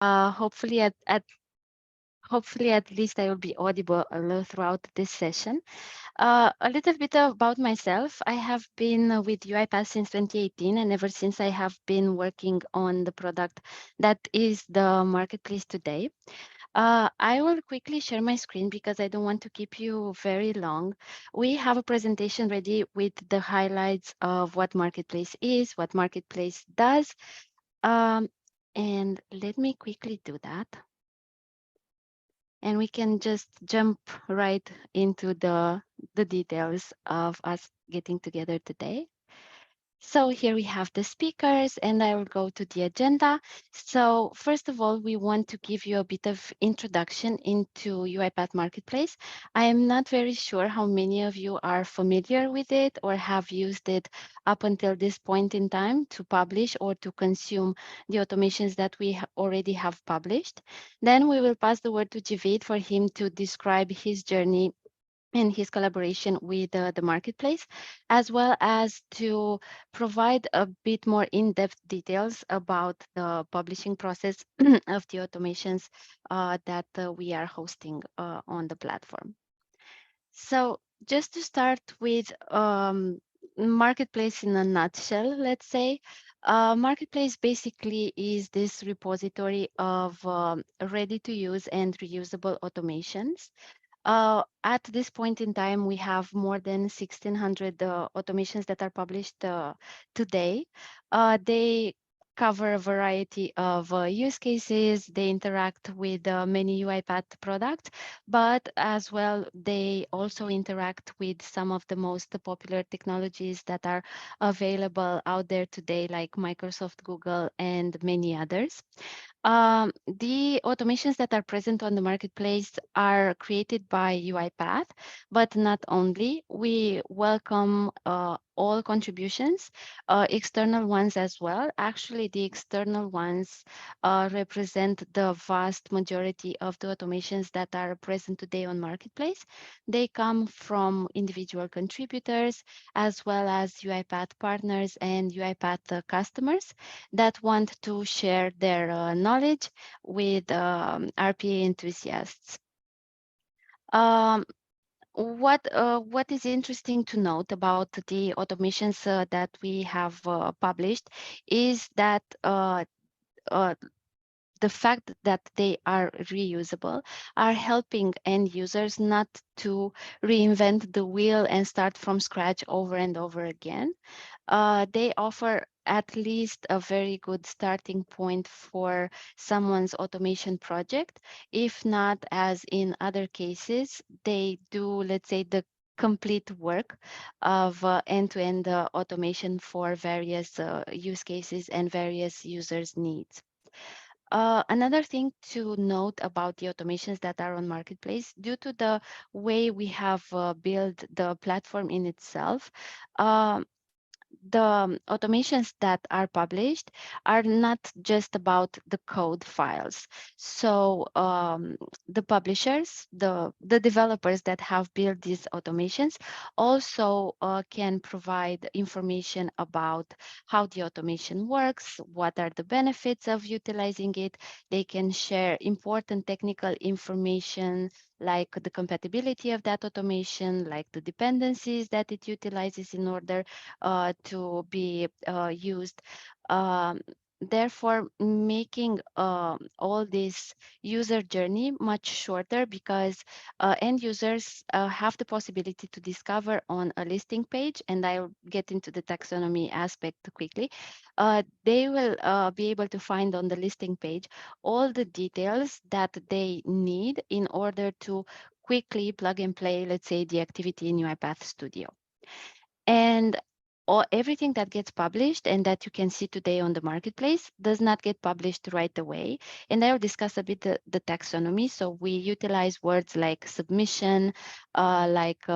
Hopefully hopefully at least I will be audible throughout this session. A little bit about myself. I have been with UiPath since 2018, and ever since I have been working on the product that is the marketplace today. I will quickly share my screen because I don't want to keep you very long. We have a presentation ready with the highlights of what Marketplace is, what Marketplace does. Um, and let me quickly do that. And we can just jump right into the details of us getting together today. So here we have the speakers, and I will go to the agenda. So first of all, we want to give you a bit of introduction into UiPath Marketplace. I am not very sure how many of you are familiar with it or have used it up until this point in time to publish or to consume the automations that we already have published. Then we will pass the word to Jeevith for him to describe his journey in his collaboration with the marketplace, as well as to provide a bit more in-depth details about the publishing process of the automations that we are hosting on the platform. So just to start with marketplace in a nutshell, let's say, marketplace basically is this repository of ready-to-use and reusable automations. At this point in time, we have more than 1,600 automations that are published today. They cover a variety of use cases. They interact with many UiPath products, but as well, they also interact with some of the most popular technologies that are available out there today, like Microsoft, Google, and many others. The automations that are present on the marketplace are created by UiPath, but not only. We welcome all contributions, external ones as well. Actually, the external ones represent the vast majority of the automations that are present today on marketplace. They come from individual contributors as well as UiPath partners and UiPath customers that want to share their knowledge with RPA enthusiasts. Um, what is interesting to note about the automations that we have published is that the fact that they are reusable are helping end users not to reinvent the wheel and start from scratch over and over again. They offer at least a very good starting point for someone's automation project. If not, as in other cases, they do, let's say, the complete work of end-to-end automation for various use cases and various users' needs. Another thing to note about the automations that are on Marketplace, due to the way we have built the platform in itself, um, the automations that are published are not just about the code files. So the publishers, the developers that have built these automations also can provide information about how the automation works, what are the benefits of utilizing it. They can share important technical information like the compatibility of that automation, like the dependencies that it utilizes in order to be used. Um, Therefore, making all this user journey much shorter because end users have the possibility to discover on a listing page, and I'll get into the taxonomy aspect quickly. They will be able to find on the listing page all the details that they need in order to quickly plug and play, let's say, the activity in UiPath Studio. And everything that gets published and that you can see today on the marketplace does not get published right away. And I will discuss a bit the taxonomy. So we utilize words like submission, like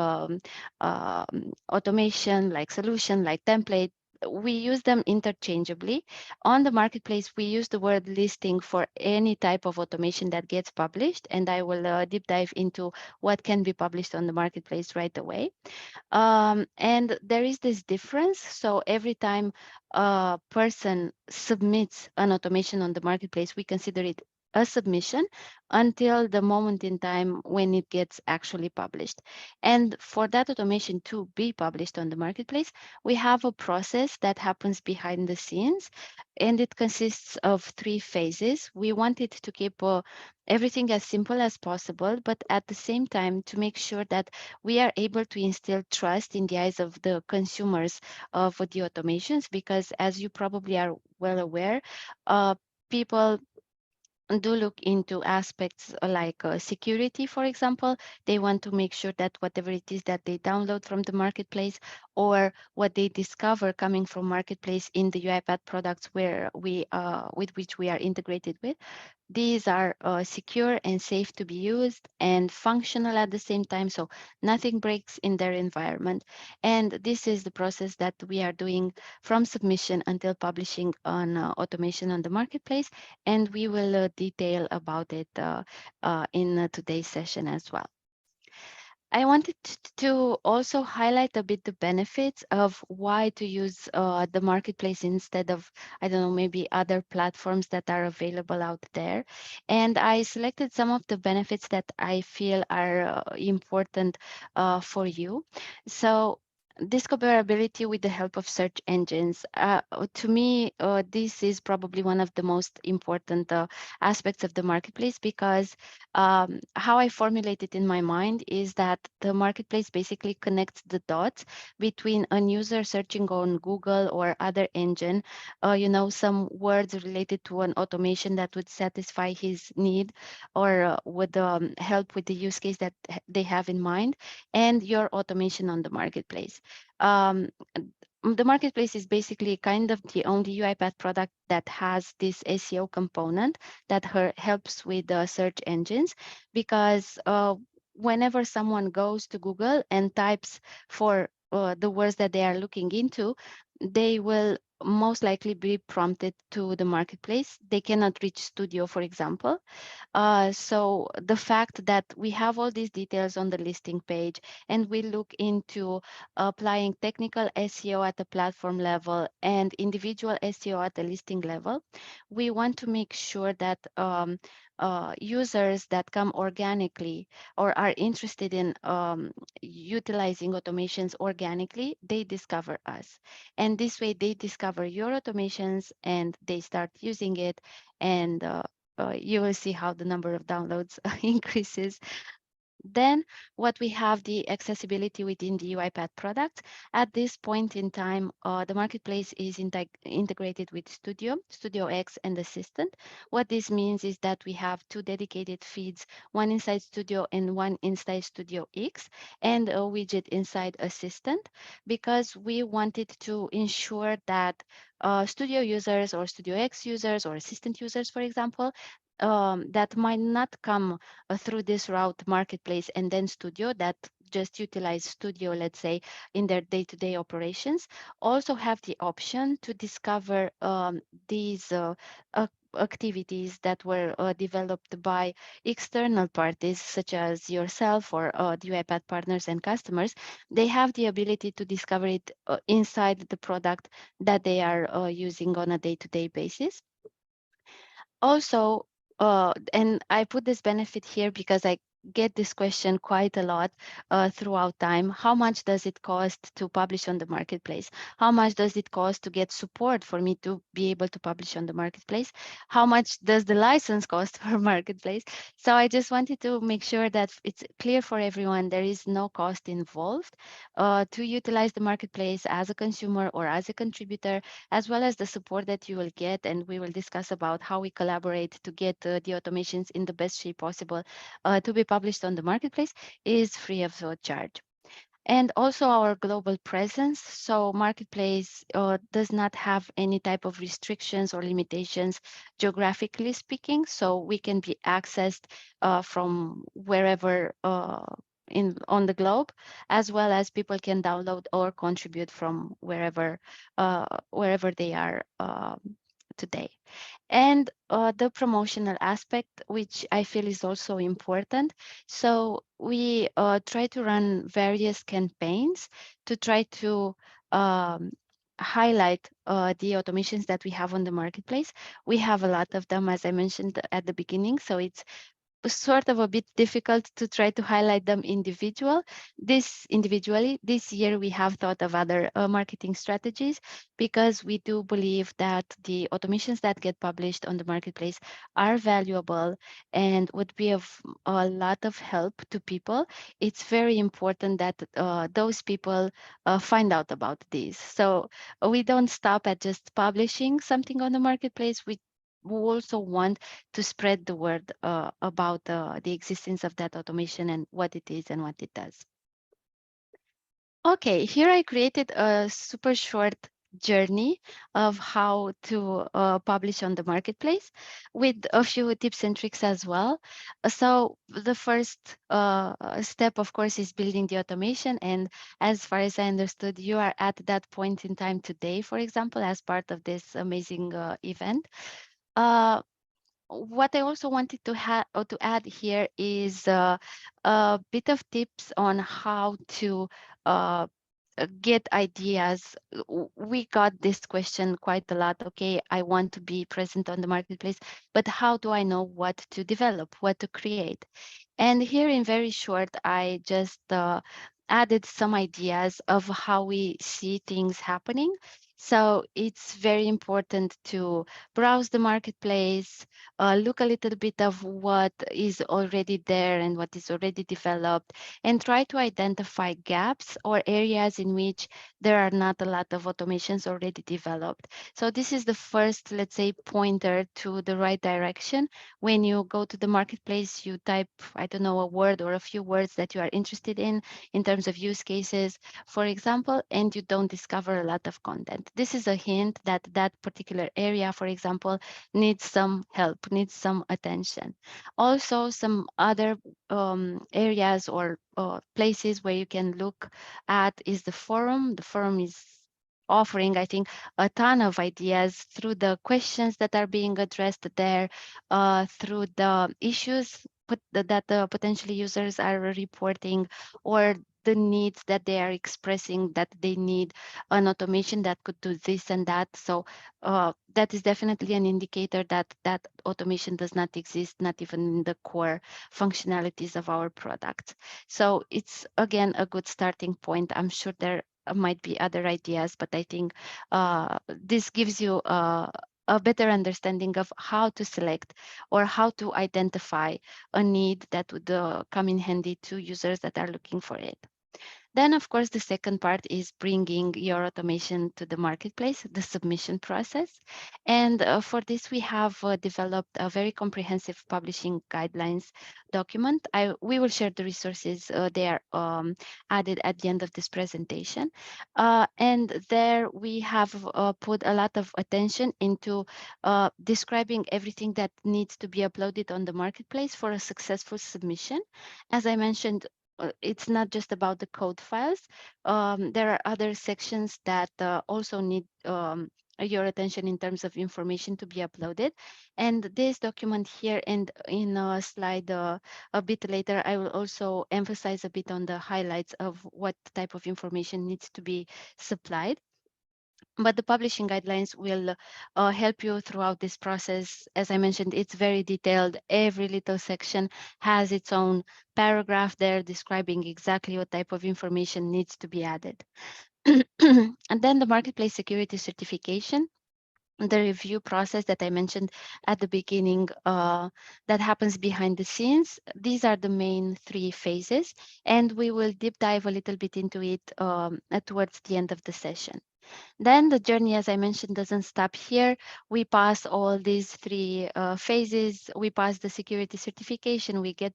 automation, like solution, like template. We use them interchangeably. On the marketplace, we use the word listing for any type of automation that gets published. And I will deep dive into what can be published on the marketplace right away. And there is this difference. So every time a person submits an automation on the marketplace, we consider it a submission until the moment in time when it gets actually published. And for that automation to be published on the marketplace, we have a process that happens behind the scenes, and it consists of 3 phases. We wanted to keep everything as simple as possible, but at the same time to make sure that we are able to instill trust in the eyes of the consumers of the automations, because as you probably are well aware, people do look into aspects like security, for example. They want to make sure that whatever it is that they download from the marketplace or what they discover coming from marketplace in the UiPath products where we with which we are integrated with, these are secure and safe to be used and functional at the same time, so nothing breaks in their environment. And this is the process that we are doing from submission until publishing on automation on the marketplace, and we will detail about it in today's session as well. I wanted to also highlight a bit the benefits of why to use the marketplace instead of, I don't know, maybe other platforms that are available out there. And I selected some of the benefits that I feel are important for you. So discoverability with the help of search engines. To me, this is probably one of the most important aspects of the marketplace, because how I formulate it in my mind is that the marketplace basically connects the dots between a user searching on Google or other engine, some words related to an automation that would satisfy his need or would help with the use case that they have in mind, and your automation on the marketplace. Um, the marketplace is basically kind of the only UiPath product that has this SEO component that helps with the search engines, because whenever someone goes to Google and types for the words that they are looking into, they will most likely be prompted to the marketplace. They cannot reach Studio, for example. So the fact that we have all these details on the listing page, and we look into applying technical SEO at the platform level and individual SEO at the listing level, we want to make sure that users that come organically or are interested in utilizing automations organically, they discover us. And this way they discover your automations and they start using it, and you will see how the number of downloads increases. Then what we have the accessibility within the UiPath product. At this point in time, the marketplace is integrated with Studio, Studio X, and Assistant. What this means is that we have 2 dedicated feeds, one inside Studio and one inside Studio X, and a widget inside Assistant, because we wanted to ensure that Studio users or Studio X users or Assistant users, for example, that might not come through this route marketplace and then Studio, that just utilize Studio, let's say, in their day-to-day operations, also have the option to discover these activities that were developed by external parties such as yourself or the UiPath partners and customers. They have the ability to discover it inside the product that they are using on a day-to-day basis. Also, and I put this benefit here because I get this question quite a lot throughout time. How much does it cost to publish on the marketplace? How much does it cost to get support for me to be able to publish on the marketplace? How much does the license cost for marketplace? So I just wanted to make sure that it's clear for everyone there is no cost involved to utilize the marketplace as a consumer or as a contributor, as well as the support that you will get. And we will discuss about how we collaborate to get the automations in the best shape possible to be published on the marketplace, is free of charge. And also our global presence. So marketplace does not have any type of restrictions or limitations geographically speaking. So we can be accessed from wherever on the globe, as well as people can download or contribute from wherever they are today. And the promotional aspect, which I feel is also important. So we try to run various campaigns to try to um, highlight the automations that we have on the marketplace. We have a lot of them, as I mentioned at the beginning, so it's sort of a bit difficult to try to highlight them individually. This year we have thought of other marketing strategies, because we do believe that the automations that get published on the marketplace are valuable and would be of a lot of help to people. It's very important that those people find out about these. So we don't stop at just publishing something on the marketplace. We also want to spread the word about the existence of that automation and what it is and what it does. Okay, here I created a super short journey of how to publish on the marketplace with a few tips and tricks as well. So the first step, of course, is building the automation. And as far as I understood, you are at that point in time today, for example, as part of this amazing event. Uh, what I also wanted to to add here is a bit of tips on how to get ideas. We got this question quite a lot. Okay, I want to be present on the marketplace, but how do I know what to develop, what to create? And here in very short, I just added some ideas of how we see things happening. So it's very important to browse the marketplace, look a little bit of what is already there and what is already developed, and try to identify gaps or areas in which there are not a lot of automations already developed. So this is the first, let's say, pointer to the right direction. When you go to the marketplace, you type, I don't know, a word or a few words that you are interested in terms of use cases, for example, and you don't discover a lot of content. This is a hint that that particular area, for example, needs some help, needs some attention. Also, some other areas or places where you can look at is the forum. The forum is offering, I think, a ton of ideas through the questions that are being addressed there, through the issues that the potentially users are reporting, or the needs that they are expressing, that they need an automation that could do this and that. So that is definitely an indicator that that automation does not exist, not even in the core functionalities of our product. So it's, again, a good starting point. I'm sure there might be other ideas, but I think this gives you a better understanding of how to select or how to identify a need that would come in handy to users that are looking for it. Then, of course, the second part is bringing your automation to the marketplace, the submission process. And for this, we have developed a very comprehensive publishing guidelines document. We will share the resources. They are added at the end of this presentation. And there we have put a lot of attention into describing everything that needs to be uploaded on the marketplace for a successful submission. As I mentioned, it's not just about the code files. There are other sections that also need your attention in terms of information to be uploaded. And this document here, and in a slide a bit later, I will also emphasize a bit on the highlights of what type of information needs to be supplied. But the publishing guidelines will help you throughout this process. As I mentioned, it's very detailed. Every little section has its own paragraph there describing exactly what type of information needs to be added. And then the marketplace security certification, the review process that I mentioned at the beginning, that happens behind the scenes. These are the main three phases, and we will deep dive a little bit into it towards the end of the session. Then the journey, as I mentioned, doesn't stop here. We pass all these three phases. We pass the security certification. We get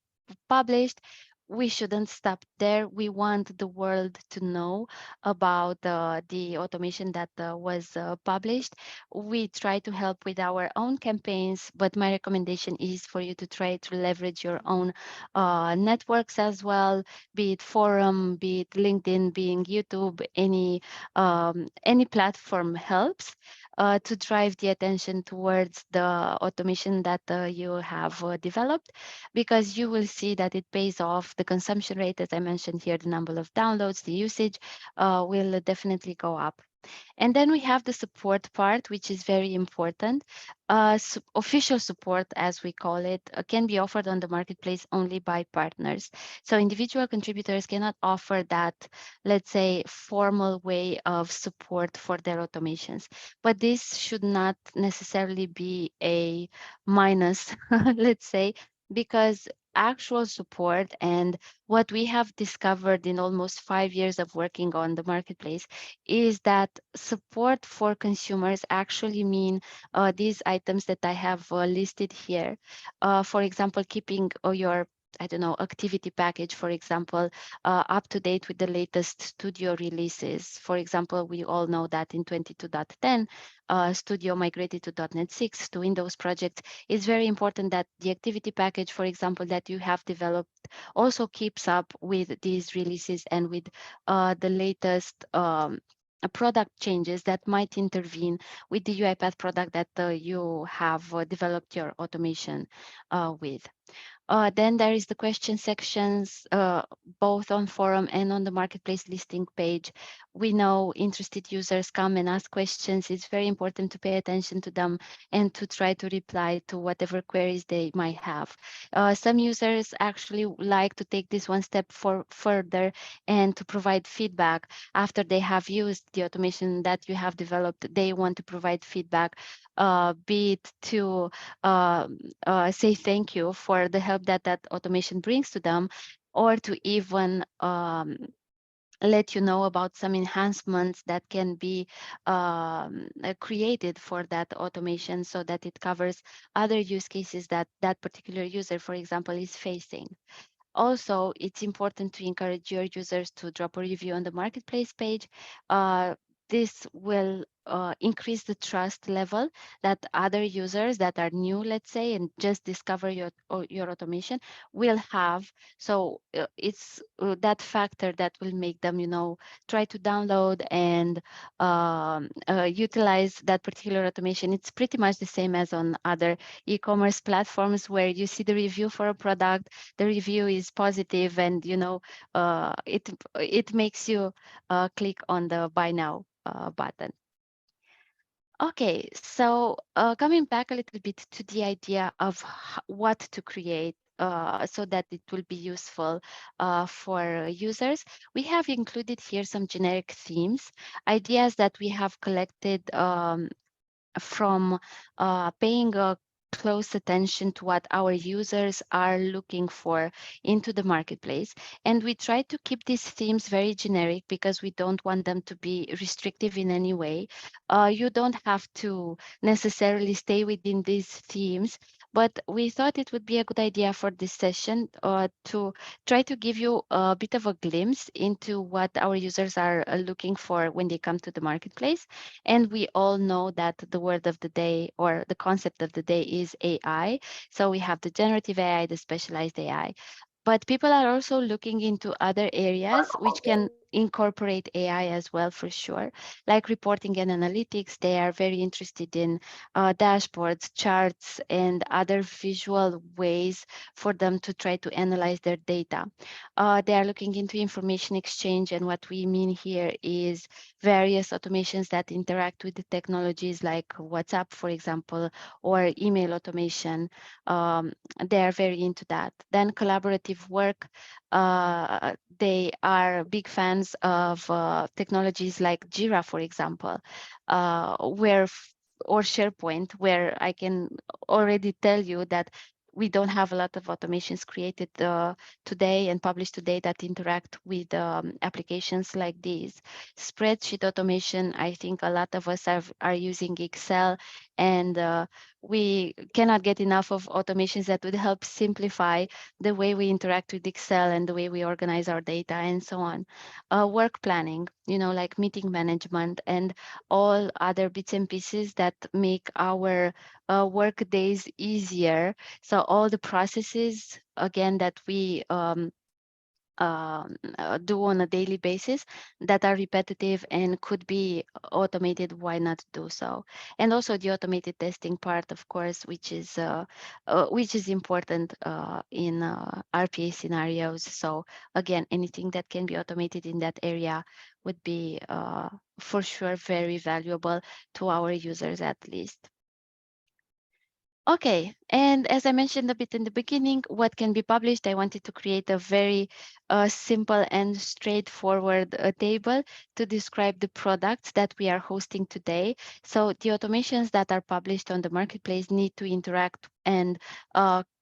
published. We shouldn't stop there. We want the world to know about the automation that was published. We try to help with our own campaigns, but my recommendation is for you to try to leverage your own networks as well, be it forum, be it LinkedIn, being YouTube, any platform helps to drive the attention towards the automation that you have developed, because you will see that it pays off. The consumption rate, as I mentioned here, the number of downloads, the usage will definitely go up. And then we have the support part, which is very important. Official support, as we call it, can be offered on the marketplace only by partners. So individual contributors cannot offer that, let's say, formal way of support for their automations. But this should not necessarily be a minus, let's say, because actual support and what we have discovered in almost 5 years of working on the marketplace is that support for consumers actually mean these items that I have listed here. For example, keeping your I don't know, activity package, for example, up to date with the latest Studio releases. For example, we all know that in 22.10, Studio migrated to .NET 6 to Windows projects. It's very important that the activity package, for example, that you have developed also keeps up with these releases and with the latest product changes that might intervene with the UiPath product that you have developed your automation with. Then there is the question sections, both on forum and on the marketplace listing page. We know interested users come and ask questions. It's very important to pay attention to them and to try to reply to whatever queries they might have. Some users actually like to take this one step further and to provide feedback after they have used the automation that you have developed. They want to provide feedback, be it to say thank you for the help that that automation brings to them, or to even let you know about some enhancements that can be created for that automation so that it covers other use cases that that particular user, for example, is facing. Also, it's important to encourage your users to drop a review on the marketplace page. This will increase the trust level that other users that are new, let's say, and just discover your automation will have. So it's that factor that will make them, try to download and utilize that particular automation. It's pretty much the same as on other e-commerce platforms where you see the review for a product, the review is positive, and it makes you click on the buy now button. Okay, so coming back a little bit to the idea of what to create so that it will be useful for users, we have included here some generic themes, ideas that we have collected from paying a close attention to what our users are looking for into the marketplace. And we try to keep these themes very generic because we don't want them to be restrictive in any way. You don't have to necessarily stay within these themes, but we thought it would be a good idea for this session to try to give you a bit of a glimpse into what our users are looking for when they come to the marketplace. And we all know that the word of the day or the concept of the day is AI. So we have the generative AI, the specialized AI. But people are also looking into other areas which can incorporate AI as well, for sure, like reporting and analytics. They are very interested in dashboards, charts, and other visual ways for them to try to analyze their data. They are looking into information exchange, and what we mean here is various automations that interact with the technologies like WhatsApp, for example, or email automation. They are very into that. Then collaborative work. They are big fans of technologies like Jira, for example, or SharePoint, where I can already tell you that we don't have a lot of automations created today and published today that interact with applications like these. Spreadsheet automation, I think a lot of us are using Excel, and we cannot get enough of automations that would help simplify the way we interact with Excel and the way we organize our data and so on. Work planning, like meeting management and all other bits and pieces that make our work days easier. So all the processes, again, that we do on a daily basis that are repetitive and could be automated, why not do so? And also the automated testing part, of course, which is important in RPA scenarios. So again, anything that can be automated in that area would be for sure very valuable to our users at least. Okay, and as I mentioned a bit in the beginning, what can be published, I wanted to create a very simple and straightforward table to describe the products that we are hosting today. So the automations that are published on the marketplace need to interact and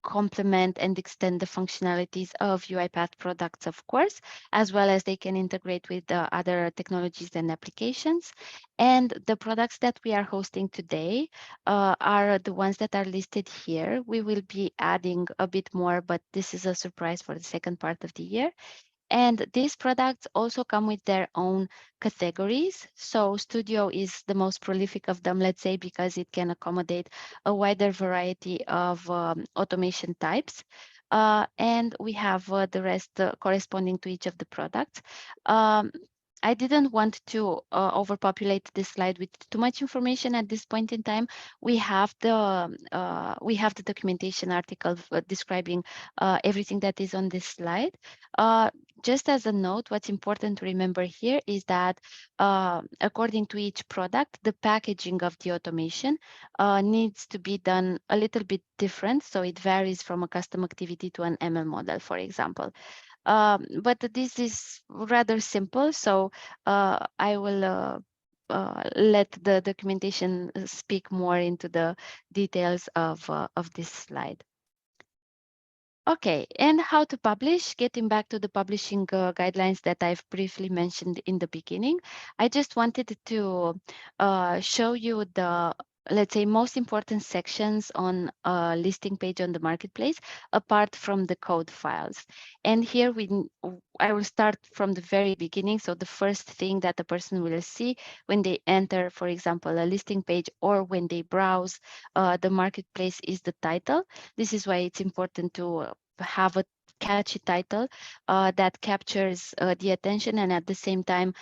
complement and extend the functionalities of UiPath products, of course, as well as they can integrate with other technologies and applications. And the products that we are hosting today are the ones that are listed here. We will be adding a bit more, but this is a surprise for the second part of the year. And these products also come with their own categories. So Studio is the most prolific of them, let's say, because it can accommodate a wider variety of automation types. And we have the rest corresponding to each of the products. Um, I didn't want to overpopulate this slide with too much information at this point in time. We have the documentation article describing everything that is on this slide. Uh, just as a note, what's important to remember here is that according to each product, the packaging of the automation needs to be done a little bit different. So it varies from a custom activity to an ML model, for example. But this is rather simple, so I will let the documentation speak more into the details of this slide. Okay, and how to publish, getting back to the publishing guidelines that I've briefly mentioned in the beginning, I just wanted to show you the, let's say, most important sections on a listing page on the marketplace, apart from the code files. And here I will start from the very beginning. So the first thing that the person will see when they enter, for example, a listing page or when they browse the marketplace is the title. This is why it's important to have a catchy title that captures the attention and at the same time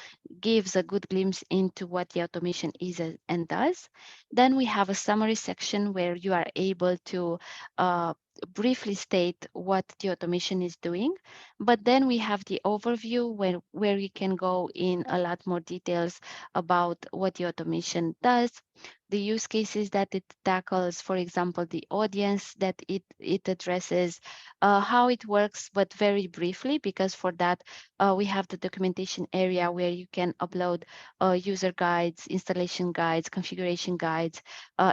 gives a good glimpse into what the automation is and does. Then we have a summary section where you are able to briefly state what the automation is doing. But then we have the overview where you can go in a lot more details about what the automation does, the use cases that it tackles, for example, the audience that it addresses, how it works, but very briefly, because for that we have the documentation area where you can upload user guides, installation guides, configuration guides,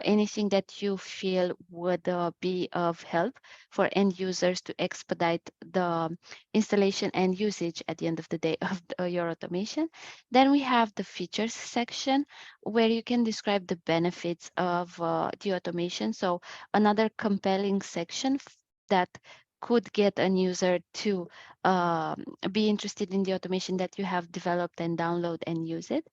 anything that you feel would be of help for end users to expedite the installation and usage at the end of the day of your automation. Then we have the features section where you can describe the benefits of the automation. So another compelling section that could get an user to be interested in the automation that you have developed and download and use it.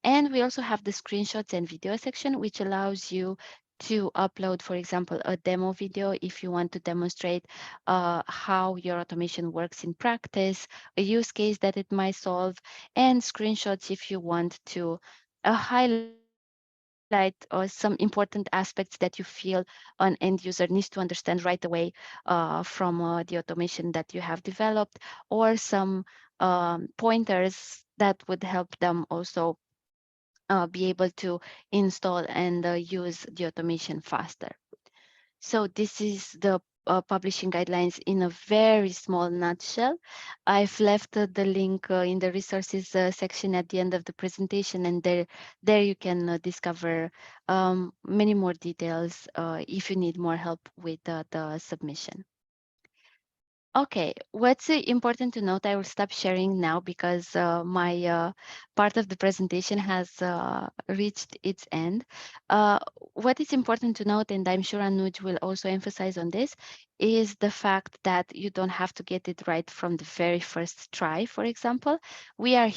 And we also have the screenshots and video section, which allows you to upload, for example, a demo video if you want to demonstrate how your automation works in practice, a use case that it might solve, and screenshots if you want to highlight some important aspects that you feel an end user needs to understand right away from the automation that you have developed, or some pointers that would help them also be able to install and use the automation faster. So this is the publishing guidelines in a very small nutshell. I've left the link in the resources section at the end of the presentation, and there you can discover many more details if you need more help with the submission. Okay, what's important to note, I will stop sharing now because my part of the presentation has reached its end. What is important to note, and I'm sure Anuj will also emphasize on this, is the fact that you don't have to get it right from the very first try, for example. We are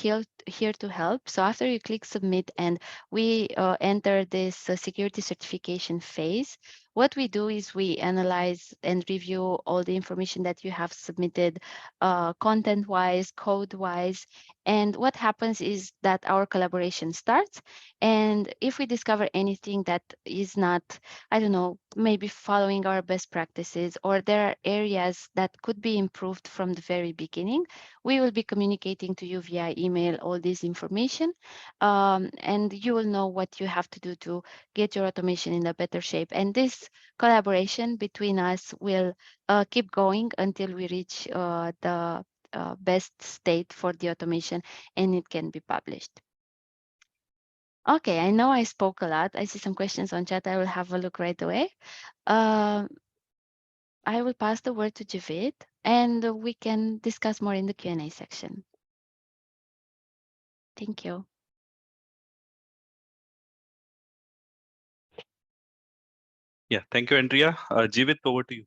here to help. So after you click submit and we enter this security certification phase, what we do is we analyze and review all the information that you have submitted, content-wise, code-wise. And what happens is that our collaboration starts. And if we discover anything that is not, I don't know, maybe following our best practices, or there are areas that could be improved from the very beginning, we will be communicating to you via email all this information. And you will know what you have to do to get your automation in a better shape. And this collaboration between us will keep going until we reach the best state for the automation and it can be published. Okay, I know I spoke a lot. I see some questions on chat. I will have a look right away. I will pass the word to Jeevith and we can discuss more in the Q&A section. Thank you. Yeah, thank you, Andreea. Jeevith, over to you.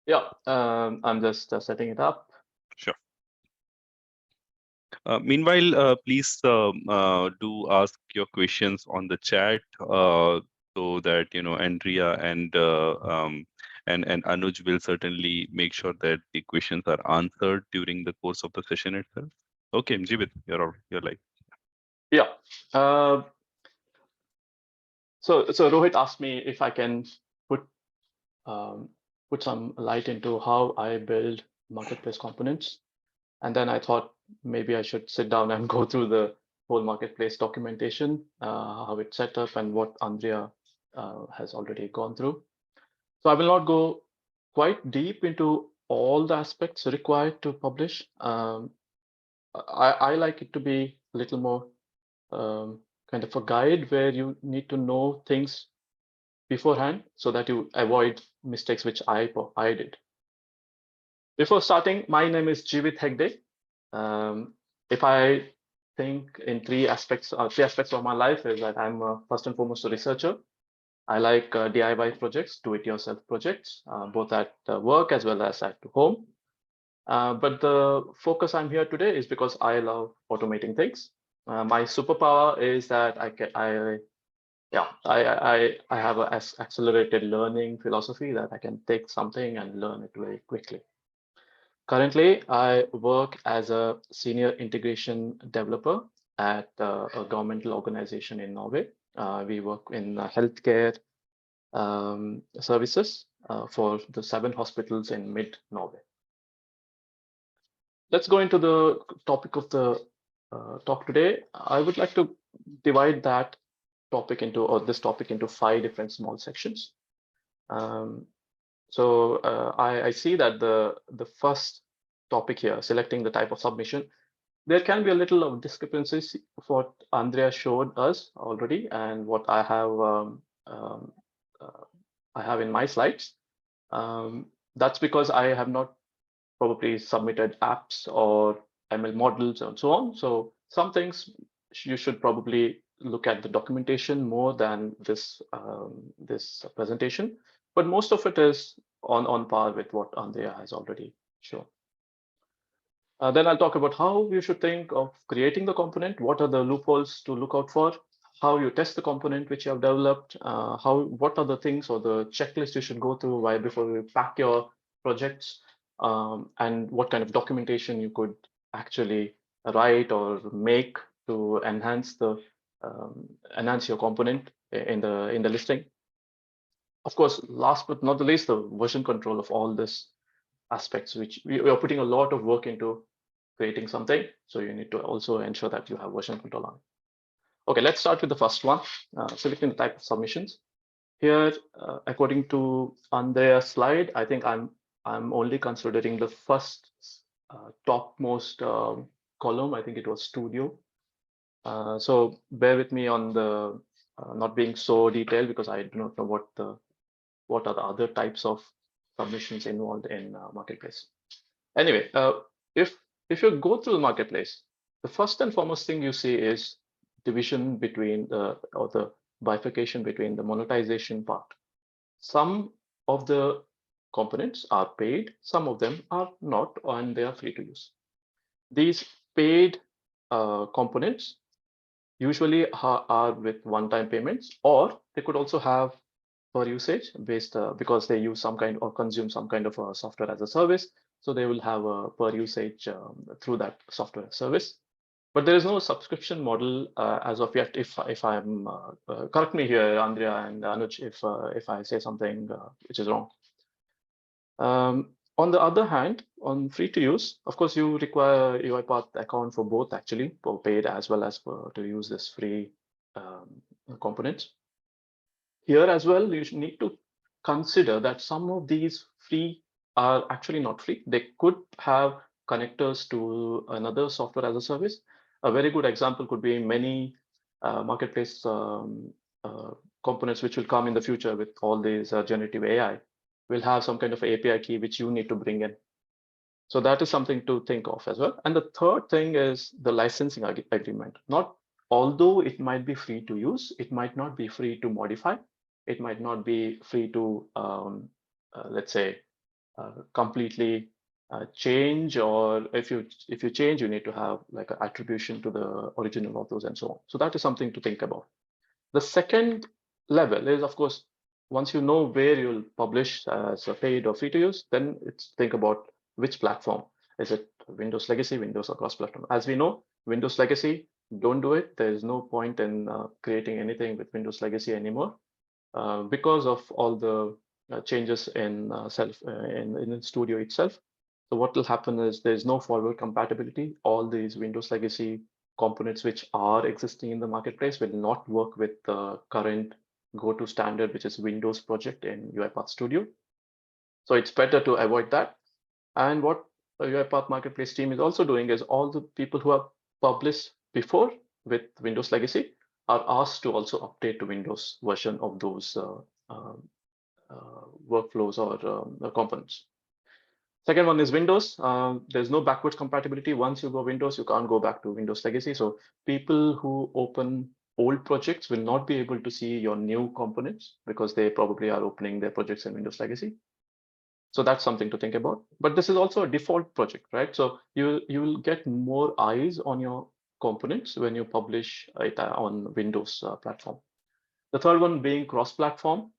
Yeah, I'm just setting it up. Sure. Meanwhile, please do ask your questions on the chat so that Andreea and Anuj will certainly make sure that the questions are answered during the course of the session itself. Okay, Jeevith, you're live. Yeah. So Rohit asked me if I can put some light into how I build marketplace components, and then I thought maybe I should sit down and go through the whole marketplace documentation, how it's set up, and what Andreea has already gone through. So I will not go quite deep into all the aspects required to publish. I like it to be a little more kind of a guide where you need to know things beforehand so that you avoid mistakes which I did. Before starting, my name is Jeevith Hegde. If I think in three aspects of my life is that I'm first and foremost a researcher. I like DIY projects, do-it-yourself projects, both at work as well as at home. But the focus I'm here today is because I love automating things. My superpower is that I have an accelerated learning philosophy that I can take something and learn it very quickly. Currently, I work as a senior integration developer at a governmental organization in Norway. We work in healthcare services for the 7 hospitals in mid-Norway. Let's go into the topic of the talk today. I would like to divide this topic into 5 different small sections. So I see that the first topic here, selecting the type of submission, there can be a little of discrepancies of what Andreea showed us already and what I have in my slides. That's because I have not probably submitted apps or ML models and so on. So some things you should probably look at the documentation more than this presentation, but most of it is on par with what Andreea has already shown. Then I'll talk about how you should think of creating the component, what are the loopholes to look out for, how you test the component which you have developed, what are the things or the checklist you should go through before you pack your projects, and what kind of documentation you could actually write or make to enhance your component in the listing. Of course, last but not the least, the version control of all these aspects, which we are putting a lot of work into creating something. So you need to also ensure that you have version control on it. Okay, let's start with the first one, selecting the type of submissions. Here, according to Andrea's slide, I think I'm only considering the first topmost column. I think it was studio. So bear with me on the not being so detailed because I do not know what are the other types of submissions involved in marketplace. Anyway, if you go through the marketplace, the first and foremost thing you see is division between the bifurcation between the monetization part. Some of the components are paid, some of them are not, and they are free to use. These paid components usually are with one-time payments, or they could also have per usage based because they use some kind or consume some kind of a software as a service. So they will have a per usage through that software service. But there is no subscription model as of yet. If I'm correct me here, Andrea and Anuj, if I say something which is wrong. On the other hand, on free to use, of course, you require UiPath account for both actually, for paid as well as for to use this free components. Here as well, you need to consider that some of these free are actually not free. They could have connectors to another software as a service. A very good example could be many marketplace components which will come in the future with all these generative AI will have some kind of API key which you need to bring in. So that is something to think of as well. And the third thing is the licensing agreement. Not although it might be free to use, it might not be free to modify. It might not be free to, let's say, completely change, or if you change, you need to have like an attribution to the original of those and so on. So that is something to think about. The second level is, of course, once you know where you'll publish as a paid or free to use, then it's think about which platform. Is it Windows Legacy, Windows or cross-platform? As we know, Windows Legacy, don't do it. There is no point in creating anything with Windows Legacy anymore because of all the changes in in Studio itself. So what will happen is there's no forward compatibility. All these Windows Legacy components which are existing in the marketplace will not work with the current go-to standard, which is Windows project in UiPath Studio. So it's better to avoid that. And what the UiPath Marketplace team is also doing is all the people who have published before with Windows Legacy are asked to also update to Windows version of those workflows or components. Second one is Windows. There's no backwards compatibility. Once you go Windows, you can't go back to Windows Legacy. So people who open old projects will not be able to see your new components because they probably are opening their projects in Windows Legacy. So that's something to think about. But this is also a default project, right? So you will get more eyes on your components when you publish it on Windows platform. The third one being cross-platform.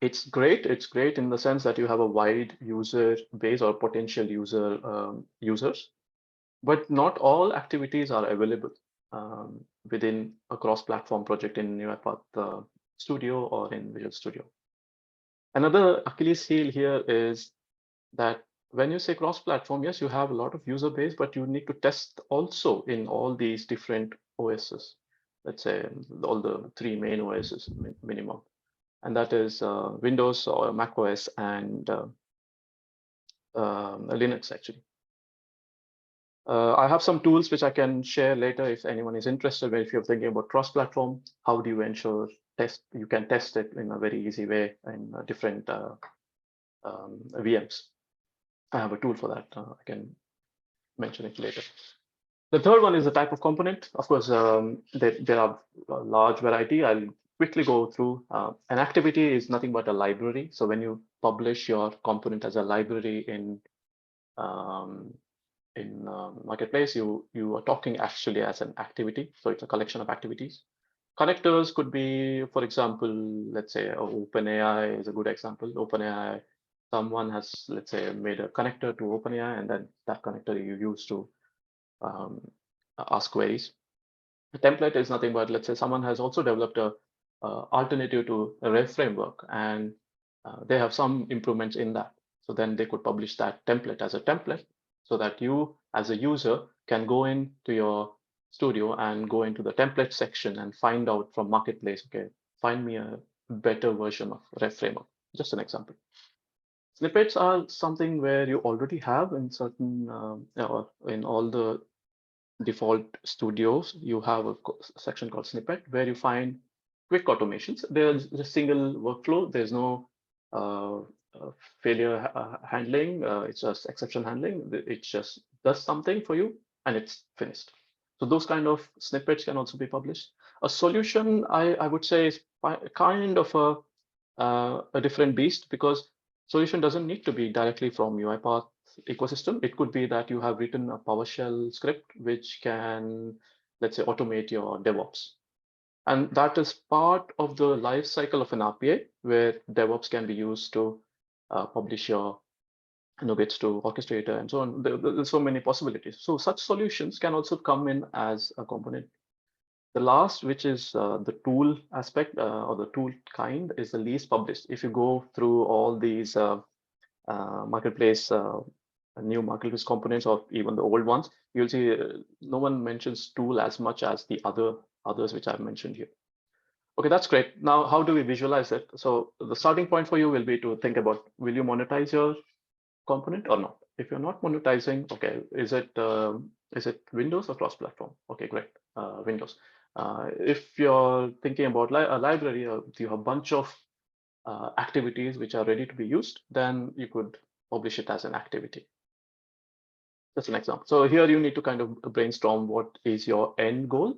It's great. It's great in the sense that you have a wide user base or potential users, but not all activities are available within a cross-platform project in UiPath Studio or in Visual Studio. Another Achilles heel here is that when you say cross-platform, yes, you have a lot of user base, but you need to test also in all these different OSs. Let's say all the three main OSs minimum. And that is Windows or Mac OS and Linux, actually. I have some tools which I can share later if anyone is interested. But if you're thinking about cross-platform, how do you ensure you can test it in a very easy way in different VMs? I have a tool for that. I can mention it later. The third one is the type of component. Of course, there are a large variety. I'll quickly go through. An activity is nothing but a library. So when you publish your component as a library in Marketplace, you are talking actually as an activity. So it's a collection of activities. Connectors could be, for example, let's say OpenAI is a good example. OpenAI, someone has, let's say, made a connector to OpenAI, and then that connector you use to ask queries. A template is nothing but, let's say, someone has also developed a alternative to a Rev framework, and they have some improvements in that. So then they could publish that template as a template so that you as a user can go into your studio and go into the template section and find out from Marketplace, okay, find me a better version of Rev framework. Just an example. Snippets are something where you already have in certain, or in all the default studios, you have a section called snippet where you find quick automations. There's a single workflow. There's no failure handling. It's just exception handling. It just does something for you and it's finished. So those kind of snippets can also be published. A solution, I would say, is kind of a different beast, because solution doesn't need to be directly from UiPath ecosystem. It could be that you have written a PowerShell script which can, let's say, automate your DevOps. And that is part of the life cycle of an RPA, where DevOps can be used to publish your nuggets to orchestrator and so on. There's so many possibilities. So such solutions can also come in as a component. The last, which is the tool aspect or the tool kind, is the least published. If you go through all these marketplace, new marketplace components, or even the old ones, you'll see no one mentions tool as much as the others which I've mentioned here. Okay, that's great. Now, how do we visualize it? So the starting point for you will be to think about, will you monetize your component or not? If you're not monetizing, okay, is it Windows or cross-platform? Okay, great, Windows. If you're thinking about a library, you have a bunch of activities which are ready to be used, then you could publish it as an activity. That's an example. So here you need to kind of brainstorm what is your end goal.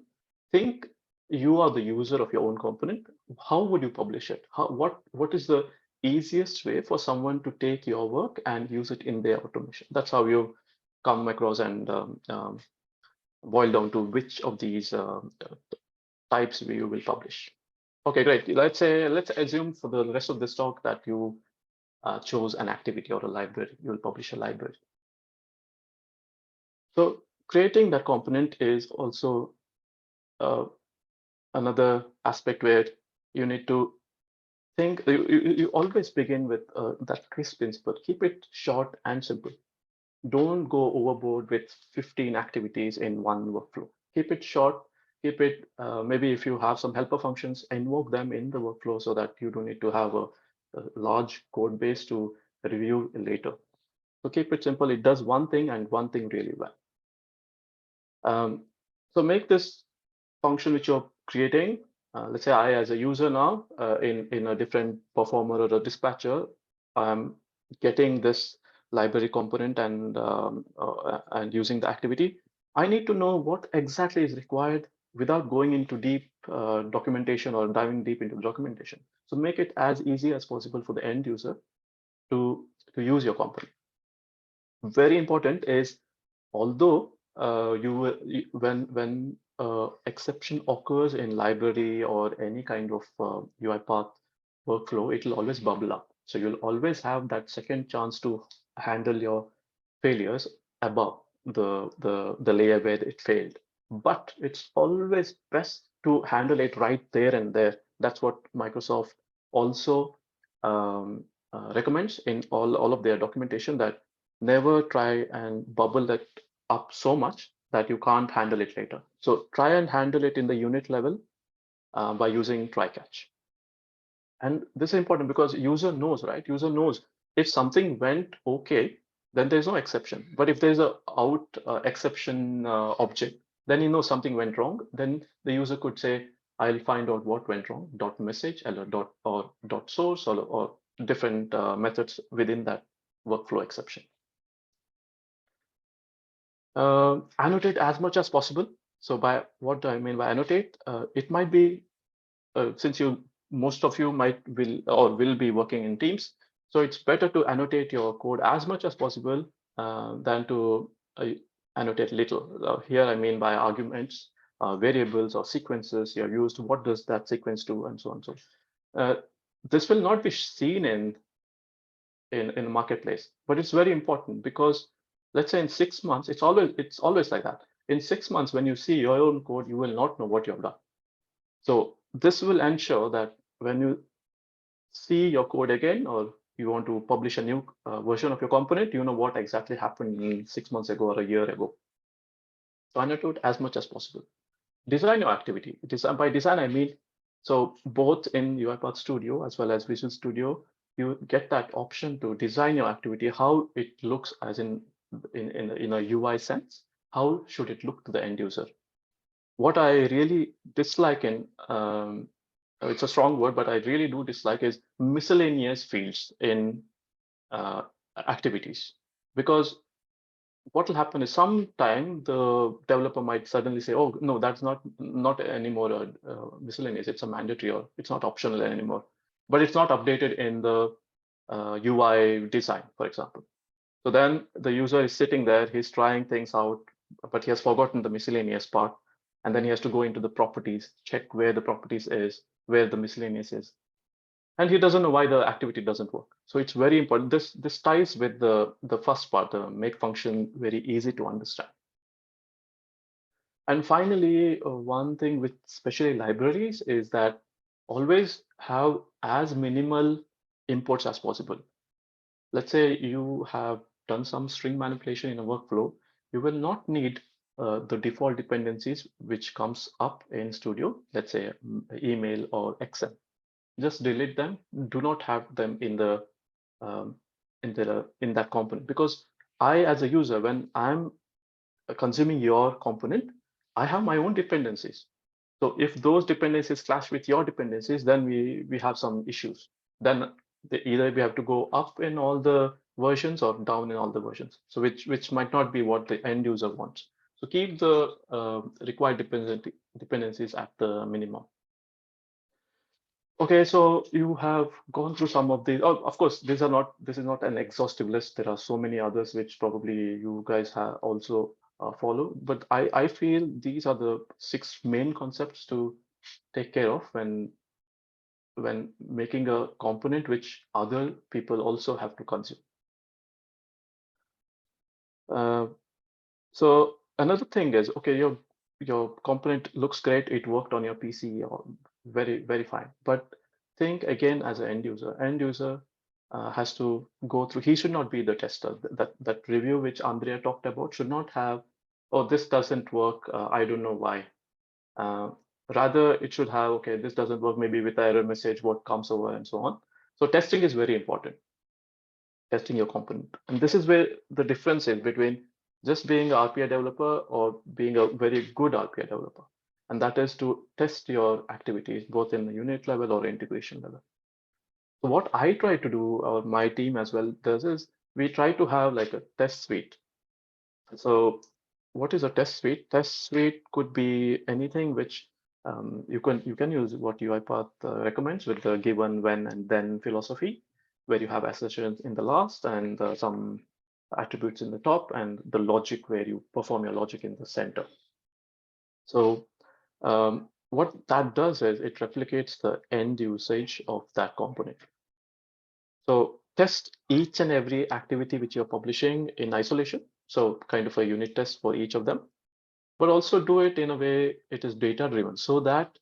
Think you are the user of your own component. How would you publish it? What is the easiest way for someone to take your work and use it in their automation? That's how you come across and boil down to which of these types you will publish. Okay, great. Let's assume for the rest of this talk that you chose an activity or a library. You will publish a library. So creating that component is also another aspect where you need to think. You always begin with that crisp principle. Keep it short and simple. Don't go overboard with 15 activities in one workflow. Keep it short. Keep it, maybe if you have some helper functions, invoke them in the workflow so that you don't need to have a large code base to review later. So keep it simple. It does one thing and one thing really well. So make this function which you're creating, let's say I as a user now in a different performer or a dispatcher, I'm getting this library component and using the activity. I need to know what exactly is required without going into deep documentation or diving deep into documentation. So make it as easy as possible for the end user to use your component. Very important is, although when exception occurs in library or any kind of UiPath workflow, it will always bubble up. So you'll always have that second chance to handle your failures above the layer where it failed. But it's always best to handle it right there and there. That's what Microsoft also recommends in all of their documentation, that never try and bubble that up so much that you can't handle it later. So try and handle it in the unit level by using try catch. And this is important because user knows, right? User knows if something went okay, then there's no exception. But if there's a out exception object, then you know something went wrong. Then the user could say, I'll find out what went wrong, dot message or dot source or different methods within that workflow exception. Annotate as much as possible. So by what do I mean by annotate? It might be, since most of you will be working in teams, so it's better to annotate your code as much as possible than to annotate little. Here I mean by arguments, variables or sequences you're used. What does that sequence do, and so on. So this will not be seen in the marketplace, but it's very important because, let's say in 6 months, it's always like that. In 6 months, when you see your own code, you will not know what you have done. So this will ensure that when you see your code again, or you want to publish a new version of your component, you know what exactly happened 6 months ago or a year ago. So annotate as much as possible. Design your activity. By design, I mean, so both in UiPath Studio as well as Visual Studio, you get that option to design your activity, how it looks as in a UI sense. How should it look to the end user? What I really dislike in, it's a strong word, but I really do dislike is miscellaneous fields in activities. Because what will happen is sometime the developer might suddenly say, oh, no, that's not anymore miscellaneous, it's a mandatory, or it's not optional anymore. But it's not updated in the UI design, for example. So then the user is sitting there, he's trying things out, but he has forgotten the miscellaneous part. And then he has to go into the properties, check where the properties is, where the miscellaneous is. And he doesn't know why the activity doesn't work. So it's very important. This ties with the first part, the make function very easy to understand. And finally, one thing with especially libraries is that always have as minimal imports as possible. Let's say you have done some string manipulation in a workflow, you will not need the default dependencies which comes up in Studio, let's say email or Excel. Just delete them. Do not have them in the in that component, because I, as a user, when I'm consuming your component, I have my own dependencies. So if those dependencies clash with your dependencies, then we have some issues. Then either we have to go up in all the versions or down in all the versions. So which might not be what the end user wants. So keep the required dependencies at the minimum. Okay, so you have gone through some of these. Oh, of course, this is not an exhaustive list. There are so many others which probably you guys have also follow. But I feel these are the 6 main concepts to take care of when making a component which other people also have to consume. Uh, so another thing is, okay, your component looks great. It worked on your PC, or very fine. But think again as an end user. End user has to go through. He should not be the tester. That review which Andrea talked about should not have, oh, this doesn't work. I don't know why. Uh, Rather, it should have, okay, this doesn't work. Maybe with the error message, what comes over and so on. So testing is very important. Testing your component, and this is where the difference is between just being an RPA developer or being a very good RPA developer, and that is to test your activities both in the unit level or integration level. So what I try to do, or my team as well does, is we try to have like a test suite. So what is a test suite? Test suite could be anything which you can use what UiPath recommends with the given, when, and then philosophy, where you have assertions in the last and some attributes in the top, and the logic where you perform your logic in the center. So what that does is it replicates the end usage of that component. So test each and every activity which you're publishing in isolation. So kind of a unit test for each of them, but also do it in a way it is data driven, so that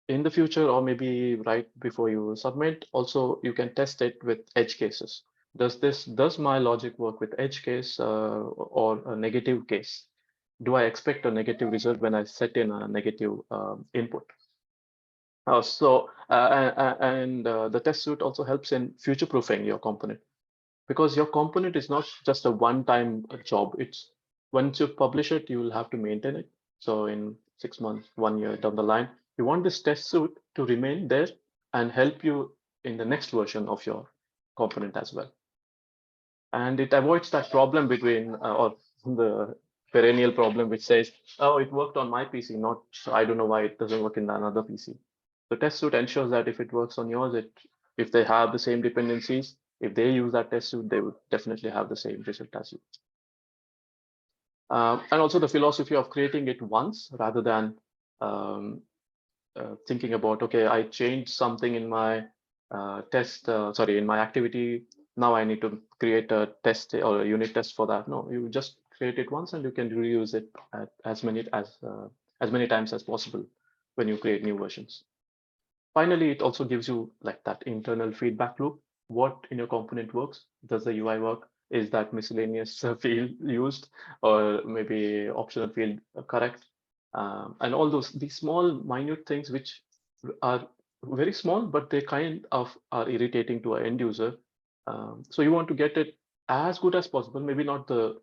in the future, or maybe right before you submit, also you can test it with edge cases. Does my logic work with edge case or a negative case? Do I expect a negative result when I set in a negative input? The test suite also helps in future proofing your component, because your component is not just a one-time job. It's once you publish it, you will have to maintain it. So in 6 months, 1 year down the line, you want this test suite to remain there and help you in the next version of your component as well. And it avoids that problem between or the perennial problem which says, oh, it worked on my PC, not, I don't know why it doesn't work in another PC. The test suite ensures that if it works on yours, if they have the same dependencies, if they use that test suite, they would definitely have the same result as you. And also the philosophy of creating it once rather than thinking about, okay, I changed something in my in my activity. Now I need to create a test or a unit test for that. No, you just create it once and you can reuse it as many times as possible when you create new versions. Finally, it also gives you like that internal feedback loop. What in your component works? Does the UI work? Is that miscellaneous field used, or maybe optional field correct? And all these small minute things which are very small, but they kind of are irritating to an end user. So you want to get it as good as possible, maybe not the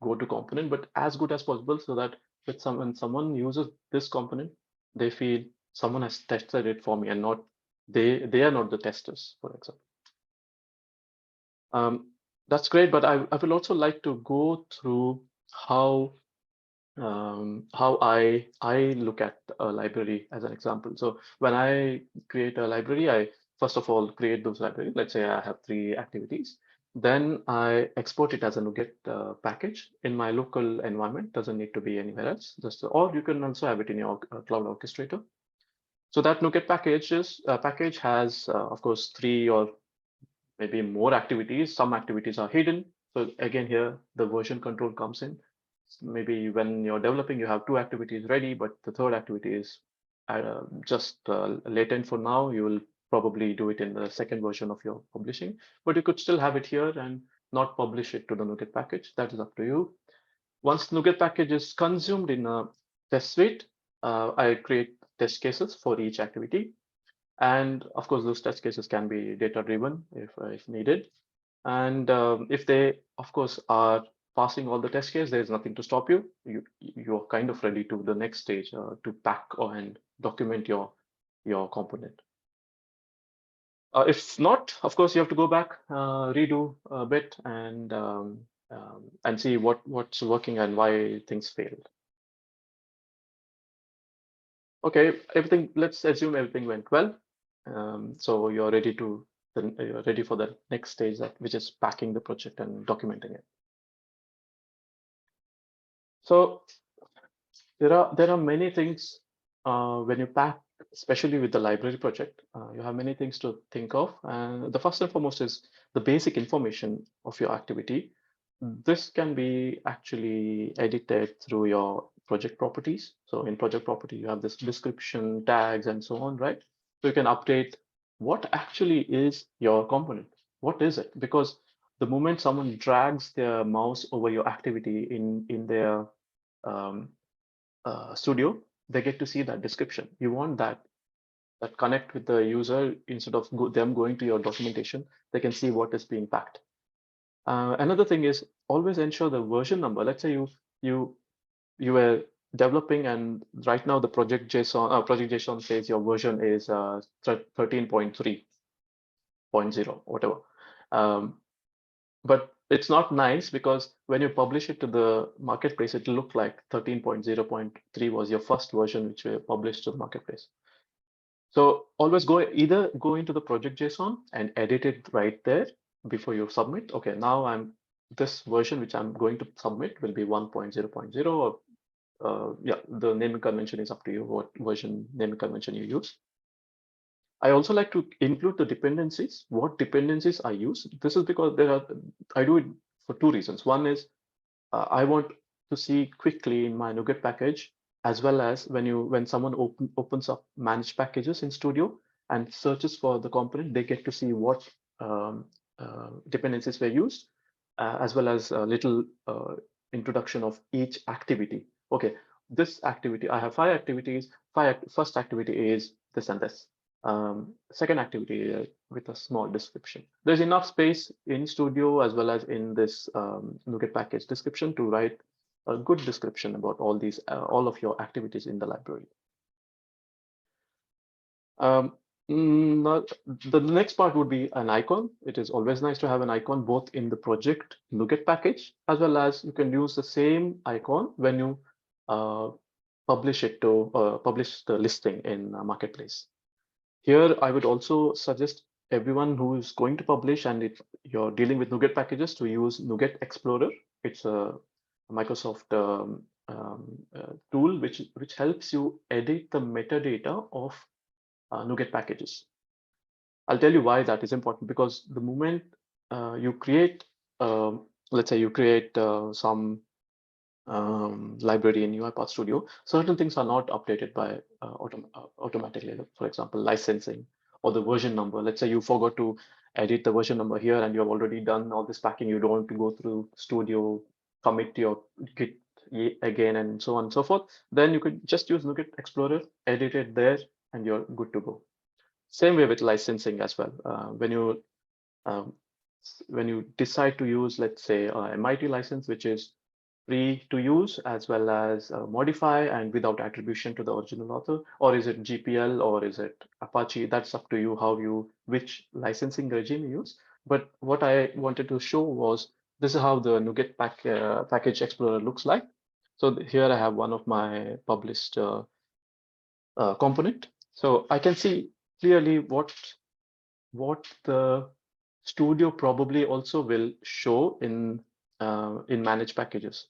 go-to component, but as good as possible, so that when someone uses this component, they feel someone has tested it for me, and not they are not the testers, for example. That's great, but I will also like to go through how I look at a library as an example. So when I create a library, I first of all create those libraries. Let's say I have 3 activities. Then I export it as a NuGet package in my local environment. Doesn't need to be anywhere else. Or you can also have it in your cloud orchestrator. So that NuGet package has, of course, 3 or maybe more activities. Some activities are hidden. So again, here the version control comes in. Maybe when you're developing, you have 2 activities ready, but the third activity is just latent for now. You will probably do it in the second version of your publishing, but you could still have it here and not publish it to the NuGet package. That is up to you. Once NuGet package is consumed in a test suite, I create test cases for each activity. And of course, those test cases can be data driven if needed. And if they, of course, are passing all the test case, there's nothing to stop you. You're kind of ready to the next stage to pack and document your component. If not, of course, you have to go back, redo a bit, and see what's working and why things failed. Okay, everything. Let's assume everything went well. So you're ready for the next stage, which is packing the project and documenting it. So there are many things when you pack, especially with the library project. You have many things to think of, and the first and foremost is the basic information of your activity. This can be actually edited through your project properties. So in project property, you have this description, tags, and so on, right? So you can update what actually is your component. What is it? Because the moment someone drags their mouse over your activity in their studio, they get to see that description. You want that connect with the user instead of them going to your documentation. They can see what is being packed. Another thing is always ensure the version number. Let's say you were developing, and right now the project JSON says your version is 13.3.0, whatever. But it's not nice because when you publish it to the marketplace, it will look like 13.0.3 was your first version which were published to the marketplace. So always either go into the project JSON and edit it right there before you submit. Okay, now this version which I'm going to submit will be 1.0.0, or yeah, the naming convention is up to you what version naming convention you use. I also like to include the dependencies, what dependencies I use. This is because I do it for 2 reasons. One is I want to see quickly in my NuGet package, as well as when someone opens up managed packages in Studio and searches for the component, they get to see what dependencies were used, as well as a little introduction of each activity. Okay, this activity, I have 5 activities. First activity is this and this. Second activity with a small description. There's enough space in Studio as well as in this NuGet package description to write a good description about all of your activities in the library. The next part would be an icon. It is always nice to have an icon both in the project NuGet package, as well as you can use the same icon when you publish the listing in Marketplace. Here, I would also suggest everyone who is going to publish and you're dealing with NuGet packages to use NuGet Explorer. It's a Microsoft tool which helps you edit the metadata of NuGet packages. I'll tell you why that is important, because the moment you create, let's say you create some library in UiPath Studio, certain things are not updated by automatically. For example, licensing or the version number. Let's say you forgot to edit the version number here and you have already done all this packing. You don't want to go through Studio, commit your Git again, and so on and so forth. Then you could just use NuGet Explorer, edit it there, and you're good to go. Same way with licensing as well. When you decide to use, let's say, MIT license, which is free to use as well as modify and without attribution to the original author, or is it GPL or is it Apache? That's up to you which licensing regime you use. But what I wanted to show was this is how the NuGet package explorer looks like. So here I have one of my published component. So I can see clearly what the Studio probably also will show in manage packages.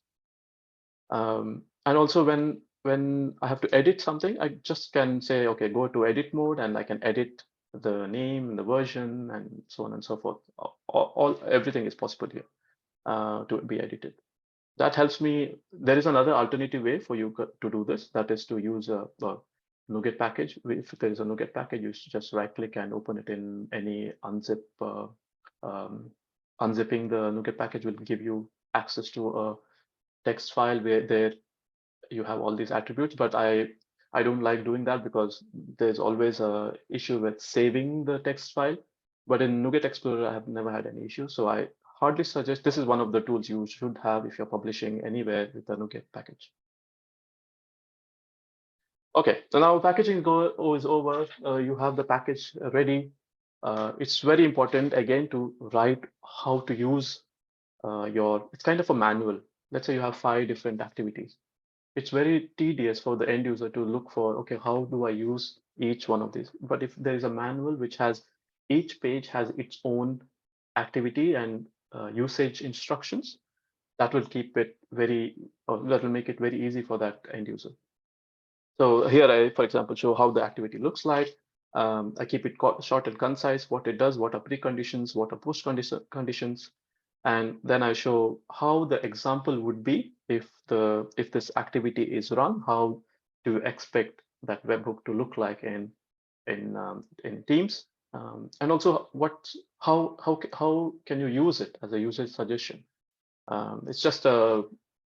And also when I have to edit something, I just can say, okay, go to edit mode, and I can edit the name and the version and so on and so forth. Everything is possible here to be edited. That helps me. There is another alternative way for you to do this. That is to use a NuGet package. If there is a NuGet package, you just right click and open it in any unzip. Unzipping the NuGet package will give you access to a text file where there you have all these attributes, but I don't like doing that because there's always a issue with saving the text file. But in NuGet Explorer, I have never had any issue. So I hardly suggest, this is one of the tools you should have if you're publishing anywhere with the NuGet package. Okay, so now packaging is over. You have the package ready. It's very important again to write how to use it's kind of a manual. Let's say you have 5 different activities. It's very tedious for the end user to look for, okay, how do I use each one of these? But if there is a manual which has each page has its own activity and usage instructions, that will keep it that will make it very easy for that end user. So here I, for example, show how the activity looks like. I keep it short and concise, what it does, what are preconditions, what are post conditions, and then I show how the example would be if this activity is run. How do you expect that webhook to look like in Teams, and also how can you use it as a user suggestion? It's just a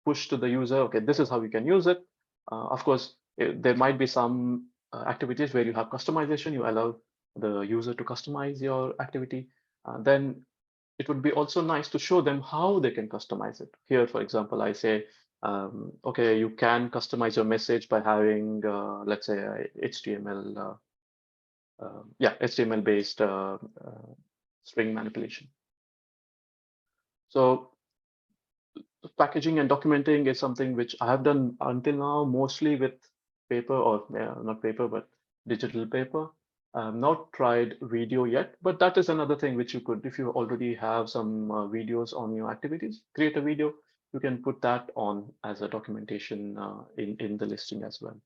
push to the user. Okay, this is how you can use it. Of course, there might be some activities where you have customization. You allow the user to customize your activity. Then it would be also nice to show them how they can customize it. Here, for example, I say, okay, you can customize your message by having, let's say, HTML, HTML-based string manipulation. So packaging and documenting is something which I have done until now, mostly with paper, or not paper, but digital paper. Not tried video yet, but that is another thing which you could, if you already have some videos on your activities, create a video. You can put that on as a documentation in the listing as well.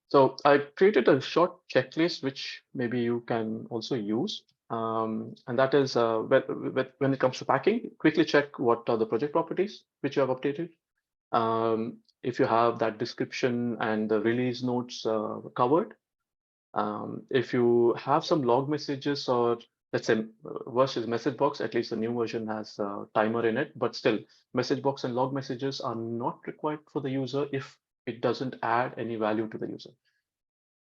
So I created a short checklist, which maybe you can also use. And that is when it comes to packing, quickly check what are the project properties which you have updated. If you have that description and the release notes covered. If you have some log messages, or let's say versus message box, at least the new version has a timer in it, but still message box and log messages are not required for the user if it doesn't add any value to the user.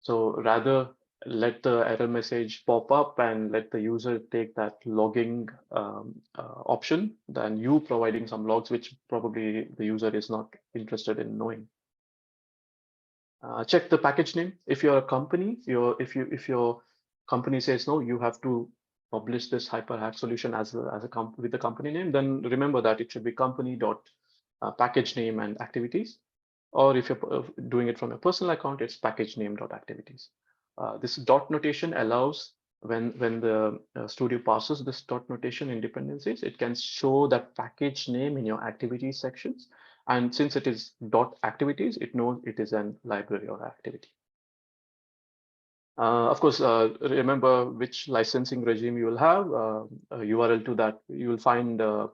So rather let the error message pop up and let the user take that logging option than you providing some logs, which probably the user is not interested in knowing. Check the package name. If you're a company, if your company says no, you have to publish this HyperHack solution with the company name, then remember that it should be company dot package name and activities. Or if you're doing it from a personal account, it's package name dot activities. This dot notation allows when the studio passes this dot notation in dependencies, it can show that package name in your activities sections. And since it is dot activities, it knows it is an library or activity. Of course, remember which licensing regime you will have. A URL to that, you will find the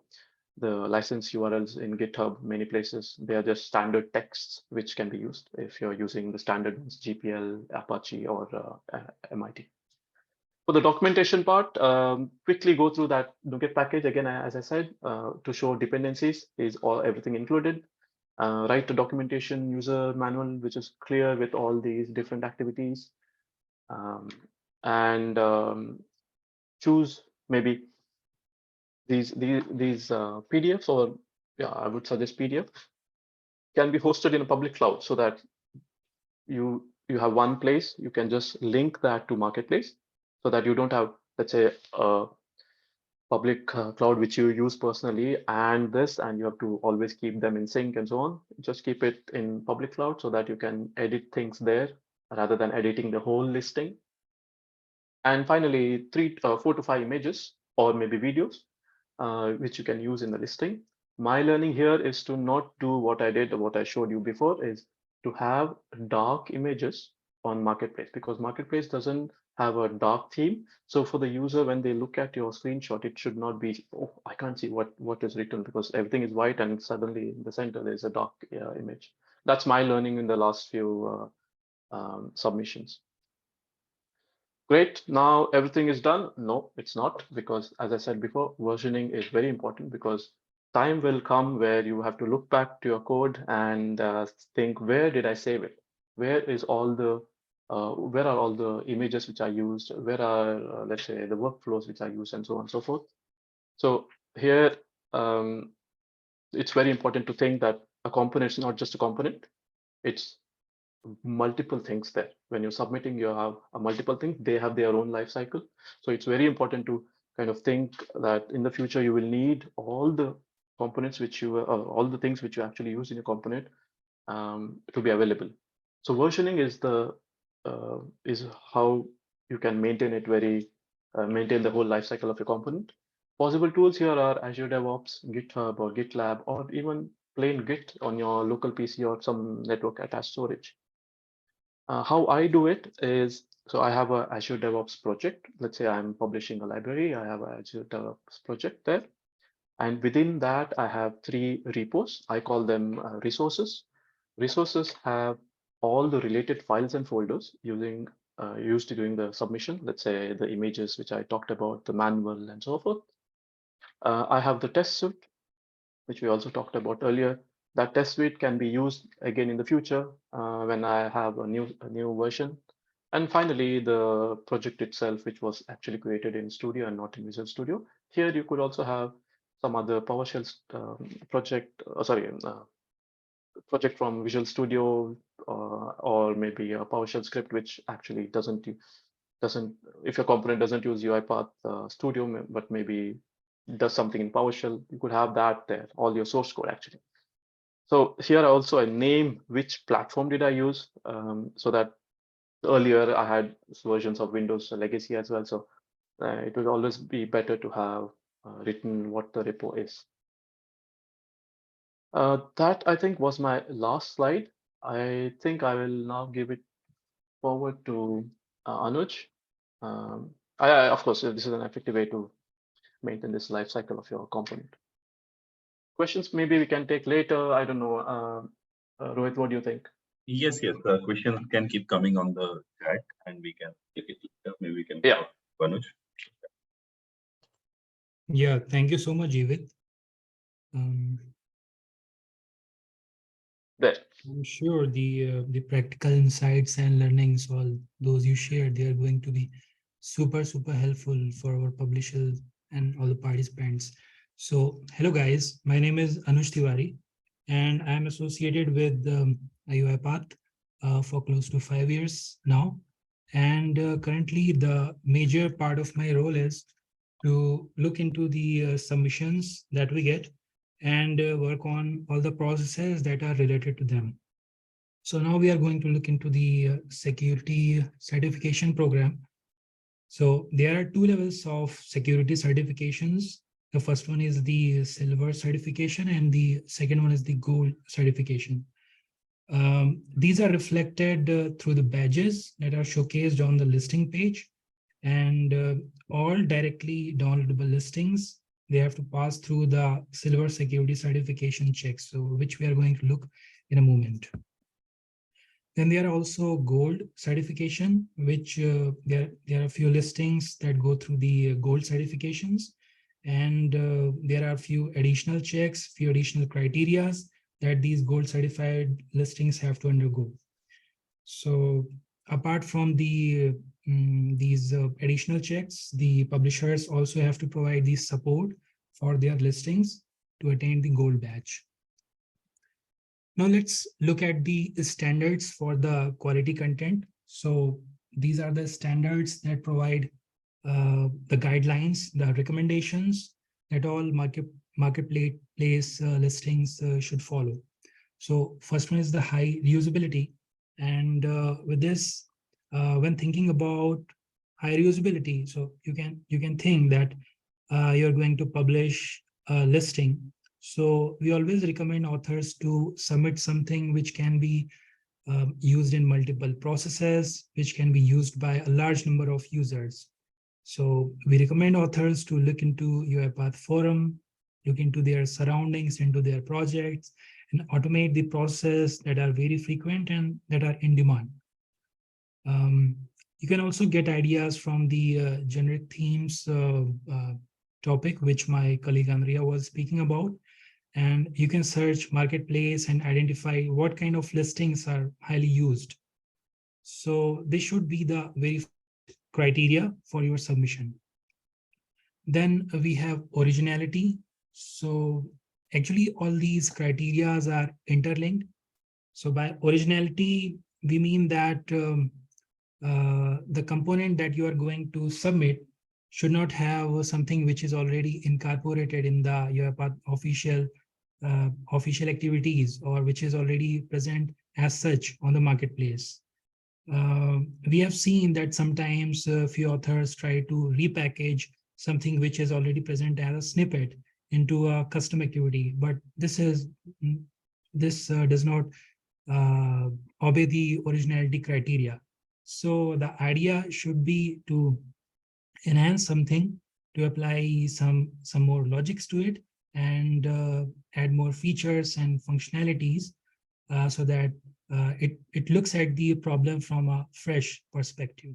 license URLs in GitHub, many places. They are just standard texts which can be used if you're using the standard ones, GPL, Apache, or MIT. For the documentation part, quickly go through that NuGet package. Again, as I said, to show dependencies is everything included. Write a documentation user manual, which is clear with all these different activities. Choose maybe these PDFs, or I would suggest PDF, can be hosted in a public cloud, so that you have one place, you can just link that to Marketplace, so that you don't have, let's say, a public cloud which you use personally and you have to always keep them in sync and so on. Just keep it in public cloud so that you can edit things there rather than editing the whole listing. And finally, 4 to 5 images or maybe videos, which you can use in the listing. My learning here is to not do what I did, or what I showed you before, is to have dark images on Marketplace, because Marketplace doesn't have a dark theme. So for the user, when they look at your screenshot, it should not be, oh, I can't see what is written, because everything is white and suddenly in the center there's a dark image. That's my learning in the last few submissions. Great, now everything is done. No, it's not, because as I said before, versioning is very important, because time will come where you have to look back to your code and think, where did I save it? Where is all the where are all the images which I used? Where are, let's say, the workflows which I use, and so on and so forth. So here, it's very important to think that a component is not just a component. It's multiple things there. When you're submitting, you have a multiple things. They have their own life cycle. So it's very important to kind of think that in the future you will need all the components which you all the things which you actually use in your component to be available. So versioning is how you can maintain it maintain the whole life cycle of your component. Possible tools here are Azure DevOps, GitHub or GitLab, or even plain Git on your local PC or some network attached storage. How I do it is, so I have a Azure DevOps project. Let's say I'm publishing a library. I have an Azure DevOps project there. And within that, I have 3 repos. I call them resources. Resources have all the related files and folders used during the submission. Let's say the images which I talked about, the manual and so forth. I have the test suite, which we also talked about earlier. That test suite can be used again in the future when I have a new version. And finally, the project itself, which was actually created in Studio and not in Visual Studio. Here you could also have some other PowerShell project from Visual Studio, or maybe a PowerShell script, which actually doesn't, if your component doesn't use UiPath Studio, but maybe does something in PowerShell, you could have that there, all your source code actually. So here also I name which platform did I use, so that earlier I had versions of Windows legacy as well. So it would always be better to have written what the repo is. That I think was my last slide. I think I will now give it forward to Anuj. Of course, this is an effective way to maintain this life cycle of your component. Questions maybe we can take later. I don't know. Rohit, what do you think? Yes, yes. The questions can keep coming on the chat, and we can take it later. Maybe we can. Yeah. Anuj. Yeah, thank you so much, Jeevith. There. I'm sure the practical insights and learnings, all those you shared, they are going to be super helpful for our publishers and all the participants. So, hello guys, my name is Anuj Tiwari, and I'm associated with UiPath for close to 5 years now. And currently, the major part of my role is to look into the submissions that we get and work on all the processes that are related to them. So now we are going to look into the security certification program. So there are 2 levels of security certifications. The first one is the silver certification, and the second one is the gold certification. These are reflected through the badges that are showcased on the listing page, and all directly downloadable listings, they have to pass through the silver security certification checks, so which we are going to look in a moment. Then there are also gold certification, which there are a few listings that go through the gold certifications, and there are a few additional checks, few additional criterias that these gold certified listings have to undergo. So apart from these additional checks, the publishers also have to provide the support for their listings to attain the gold badge. Now let's look at the standards for the quality content. So these are the standards that provide the guidelines, the recommendations that all marketplace listings should follow. So first one is the high reusability. And with this, when thinking about high reusability. So you can think that you're going to publish a listing. So we always recommend authors to submit something which can be used in multiple processes, which can be used by a large number of users. So we recommend authors to look into UiPath forum, look into their surroundings, into their projects, and automate the process that are very frequent and that are in demand. You can also get ideas from the generic themes topic, which my colleague Andreea was speaking about. And you can search marketplace and identify what kind of listings are highly used. So this should be the very criteria for your submission. Then we have originality. So actually all these criteria are interlinked. So by originality, we mean that the component that you are going to submit should not have something which is already incorporated in the UiPath official activities, or which is already present as such on the marketplace. We have seen that sometimes a few authors try to repackage something which is already present as a snippet into a custom activity, but this does not obey the originality criteria. So the idea should be to enhance something, to apply some more logics to it, and add more features and functionalities so that it looks at the problem from a fresh perspective.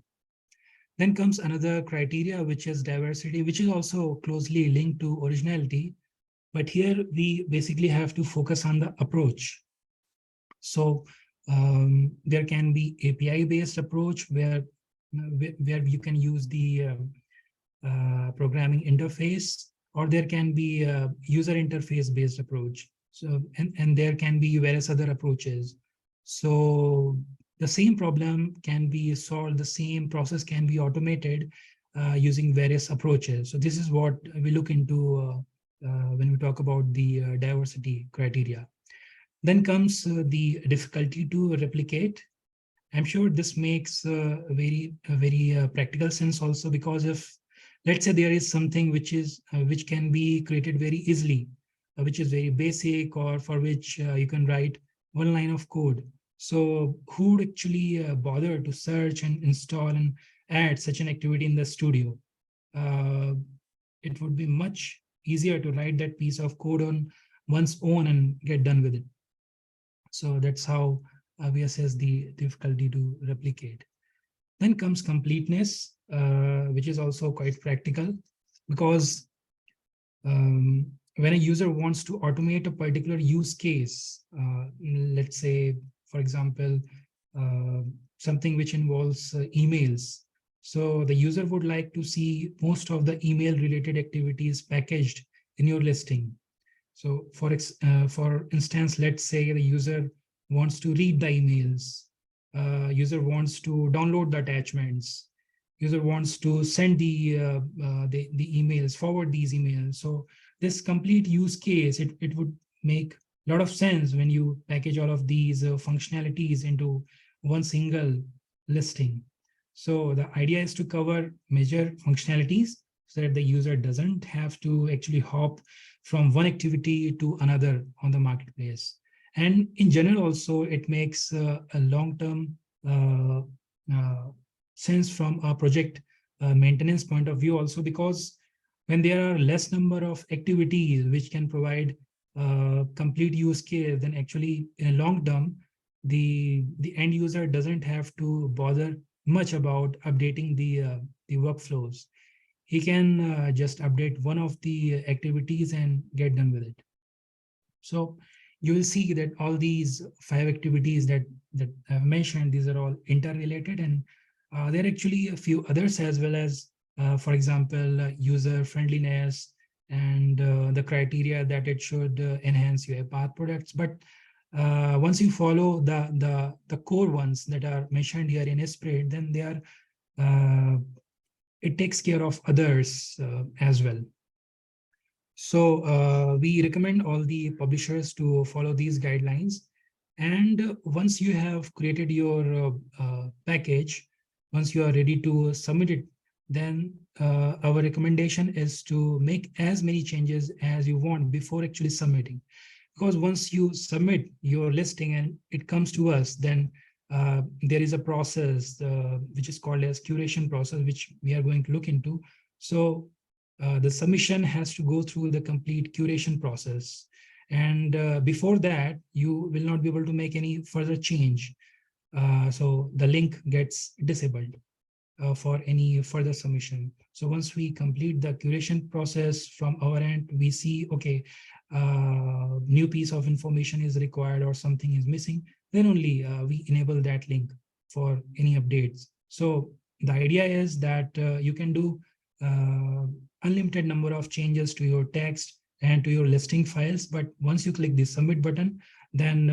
Then comes another criteria, which is diversity, which is also closely linked to originality. But here we basically have to focus on the approach. So there can be API-based approach where you can use the programming interface, or there can be a user interface-based approach. So and there can be various other approaches. So the same problem can be solved, the same process can be automated using various approaches. So this is what we look into when we talk about the diversity criteria. Then comes the difficulty to replicate. I'm sure this makes a very practical sense also, because if, let's say, there is something which can be created very easily, which is very basic, or for which you can write one line of code. So who would actually bother to search and install and add such an activity in the studio? It would be much easier to write that piece of code on one's own and get done with it. So that's how we assess the difficulty to replicate. Then comes completeness, which is also quite practical, because when a user wants to automate a particular use case, let's say, for example, something which involves emails. So the user would like to see most of the email related activities packaged in your listing. So for instance, let's say the user wants to read the emails, user wants to download the attachments, user wants to send the emails, forward these emails. So this complete use case, it would make a lot of sense when you package all of these functionalities into one single listing. So the idea is to cover major functionalities so that the user doesn't have to actually hop from one activity to another on the marketplace. And in general, also, it makes a long-term sense from a project maintenance point of view also, because when there are less number of activities which can provide complete use case, then actually in a long term, the end user doesn't have to bother much about updating the workflows. He can just update one of the activities and get done with it. So you will see that all these 5 activities that I've mentioned, these are all interrelated, and there are actually a few others as well, as for example, user friendliness and the criteria that it should enhance UiPath products. But once you follow the core ones that are mentioned here in Spirit, then they are it takes care of others as well. So we recommend all the publishers to follow these guidelines. And once you have created your package, once you are ready to submit it then our recommendation is to make as many changes as you want before actually submitting. Because once you submit your listing and it comes to us, then there is a process which is called as curation process, which we are going to look into. So the submission has to go through the complete curation process. And before that, you will not be able to make any further change. So the link gets disabled for any further submission. So once we complete the curation process from our end, we see, okay, new piece of information is required or something is missing, then only we enable that link for any updates. So the idea is that you can do unlimited number of changes to your text and to your listing files. But once you click the submit button, then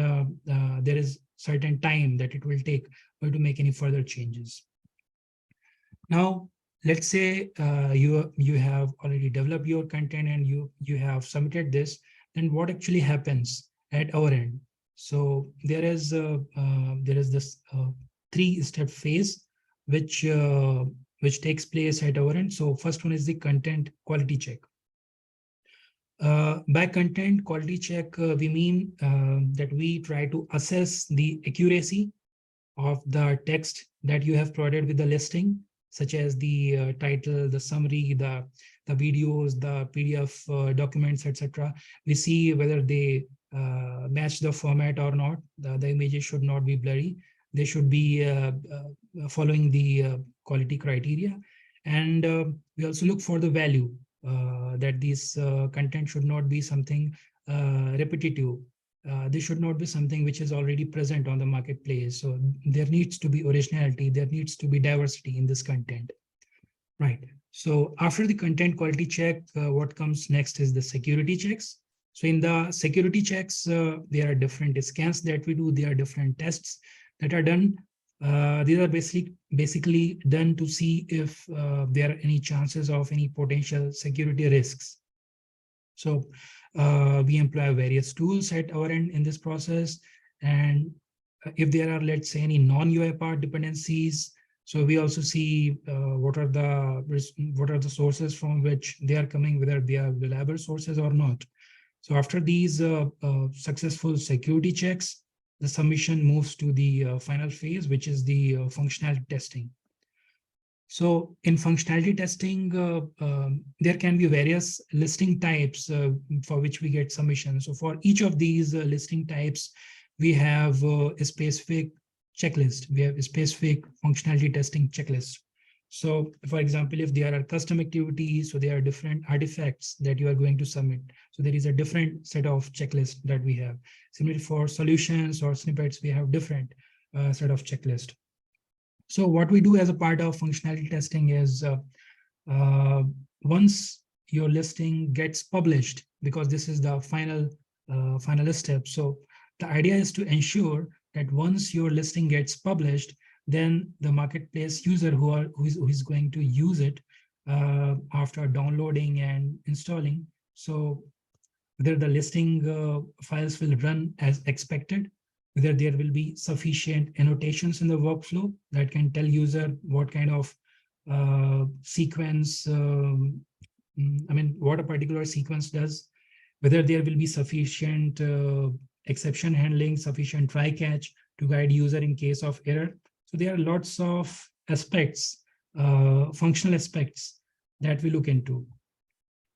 there is certain time that it will take to make any further changes. Now, let's say you have already developed your content and you have submitted this, then what actually happens at our end? So there is this 3-step phase which takes place at our end. So first one is the content quality check. By content quality check, we mean that we try to assess the accuracy of the text that you have provided with the listing, such as the title, the summary, the videos, the PDF documents, etc. We see whether they match the format or not. The images should not be blurry. They should be following the quality criteria. And we also look for the value, that this content should not be something repetitive. This should not be something which is already present on the marketplace. So there needs to be originality, there needs to be diversity in this content. Right. So after the content quality check, what comes next is the security checks. So in the security checks, there are different scans that we do. There are different tests that are done. These are basically done to see if there are any chances of any potential security risks. So we employ various tools at our end in this process. And if there are, let's say, any non-UiPath dependencies, so we also see what are the sources from which they are coming, whether they are reliable sources or not. So after these successful security checks, the submission moves to the final phase, which is the functionality testing. So in functionality testing, there can be various listing types for which we get submissions. So for each of these listing types, we have a specific checklist. We have a specific functionality testing checklist. So for example, if there are custom activities, so there are different artifacts that you are going to submit. So there is a different set of checklists that we have. Similarly, for solutions or snippets, we have different set of checklist. So what we do as a part of functionality testing is once your listing gets published, because this is the final step. So the idea is to ensure that once your listing gets published, then the marketplace user who is going to use it after downloading and installing, so whether the listing files will run as expected, whether there will be sufficient annotations in the workflow that can tell user what kind of sequence, what a particular sequence does, whether there will be sufficient exception handling, sufficient try catch to guide user in case of error. So there are lots of aspects, functional aspects that we look into.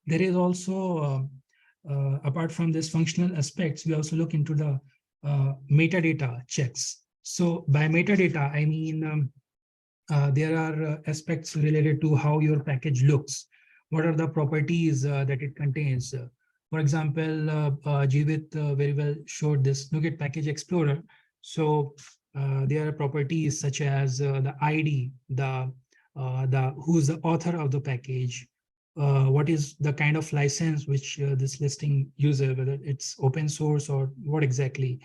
There is also, apart from this functional aspects, we also look into the metadata checks. So by metadata, I mean there are aspects related to how your package looks. What are the properties that it contains? For example, Jeevith very well showed this NuGet Package Explorer. So there are properties such as the ID, who's the author of the package, what is the kind of license which this listing uses, whether it's open source or what exactly,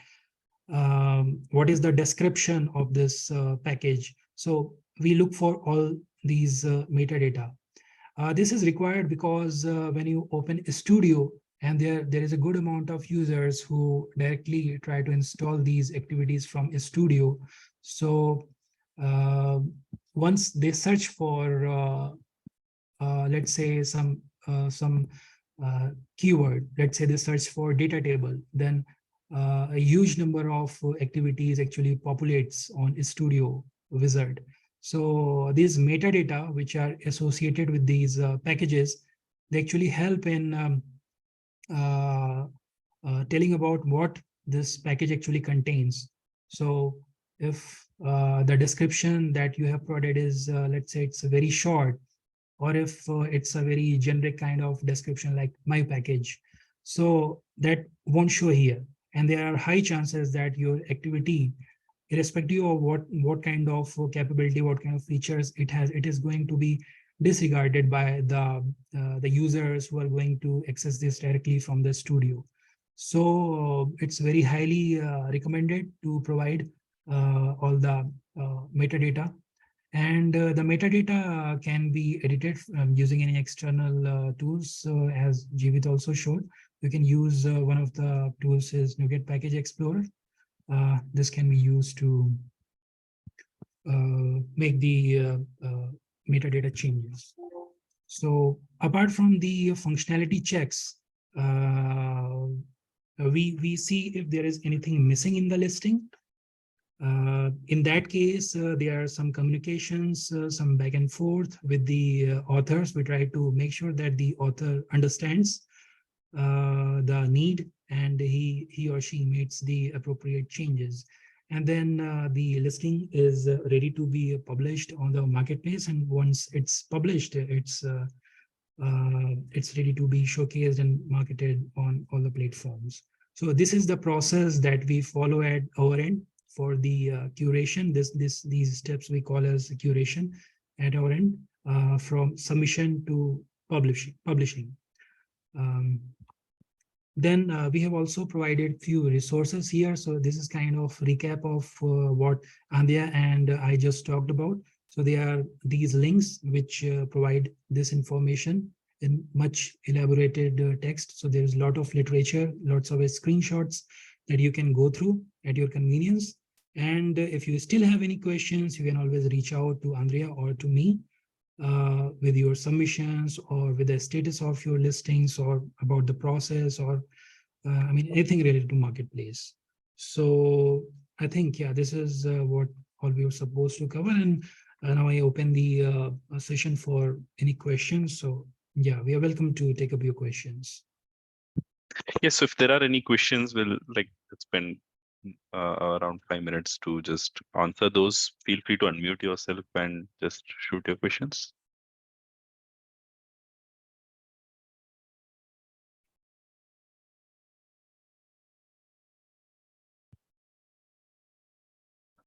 what is the description of this package. So we look for all these metadata. This is required because when you open a studio, and there is a good amount of users who directly try to install these activities from a studio. So once they search for, let's say some keyword, let's say they search for data table, then a huge number of activities actually populates on Studio Wizard. So these metadata, which are associated with these packages, they actually help in telling about what this package actually contains. So if the description that you have provided is, let's say it's very short, or if it's a very generic kind of description like my package, so that won't show here. And there are high chances that your activity, irrespective of what kind of capability, what kind of features it has, it is going to be disregarded by the users who are going to access this directly from the studio. So it's very highly recommended to provide all the metadata. And the metadata can be edited using any external tools. As Jeevith also showed, you can use one of the tools is NuGet Package Explorer. This can be used to make the metadata changes. So apart from the functionality checks, we see if there is anything missing in the listing. In that case, there are some communications, some back and forth with the authors. We try to make sure that the author understands the need and he or she makes the appropriate changes. And then the listing is ready to be published on the marketplace. And once it's published, it's ready to be showcased and marketed on all the platforms. So this is the process that we follow at our end for the curation. These steps we call as curation at our end, from submission to publishing. Then we have also provided few resources here. So this is kind of recap of what Andreea and I just talked about. So there are these links which provide this information in much elaborated text. So there is a lot of literature, lots of screenshots that you can go through at your convenience. And if you still have any questions, you can always reach out to Andreea or to me with your submissions or with the status of your listings or about the process or I mean, anything related to marketplace. So I think, yeah, this is what all we were supposed to cover. And now I open the session for any questions. So yeah, we are welcome to take up your questions. Yes, so if there are any questions, we'll spend around 5 minutes to just answer those. Feel free to unmute yourself and just shoot your questions.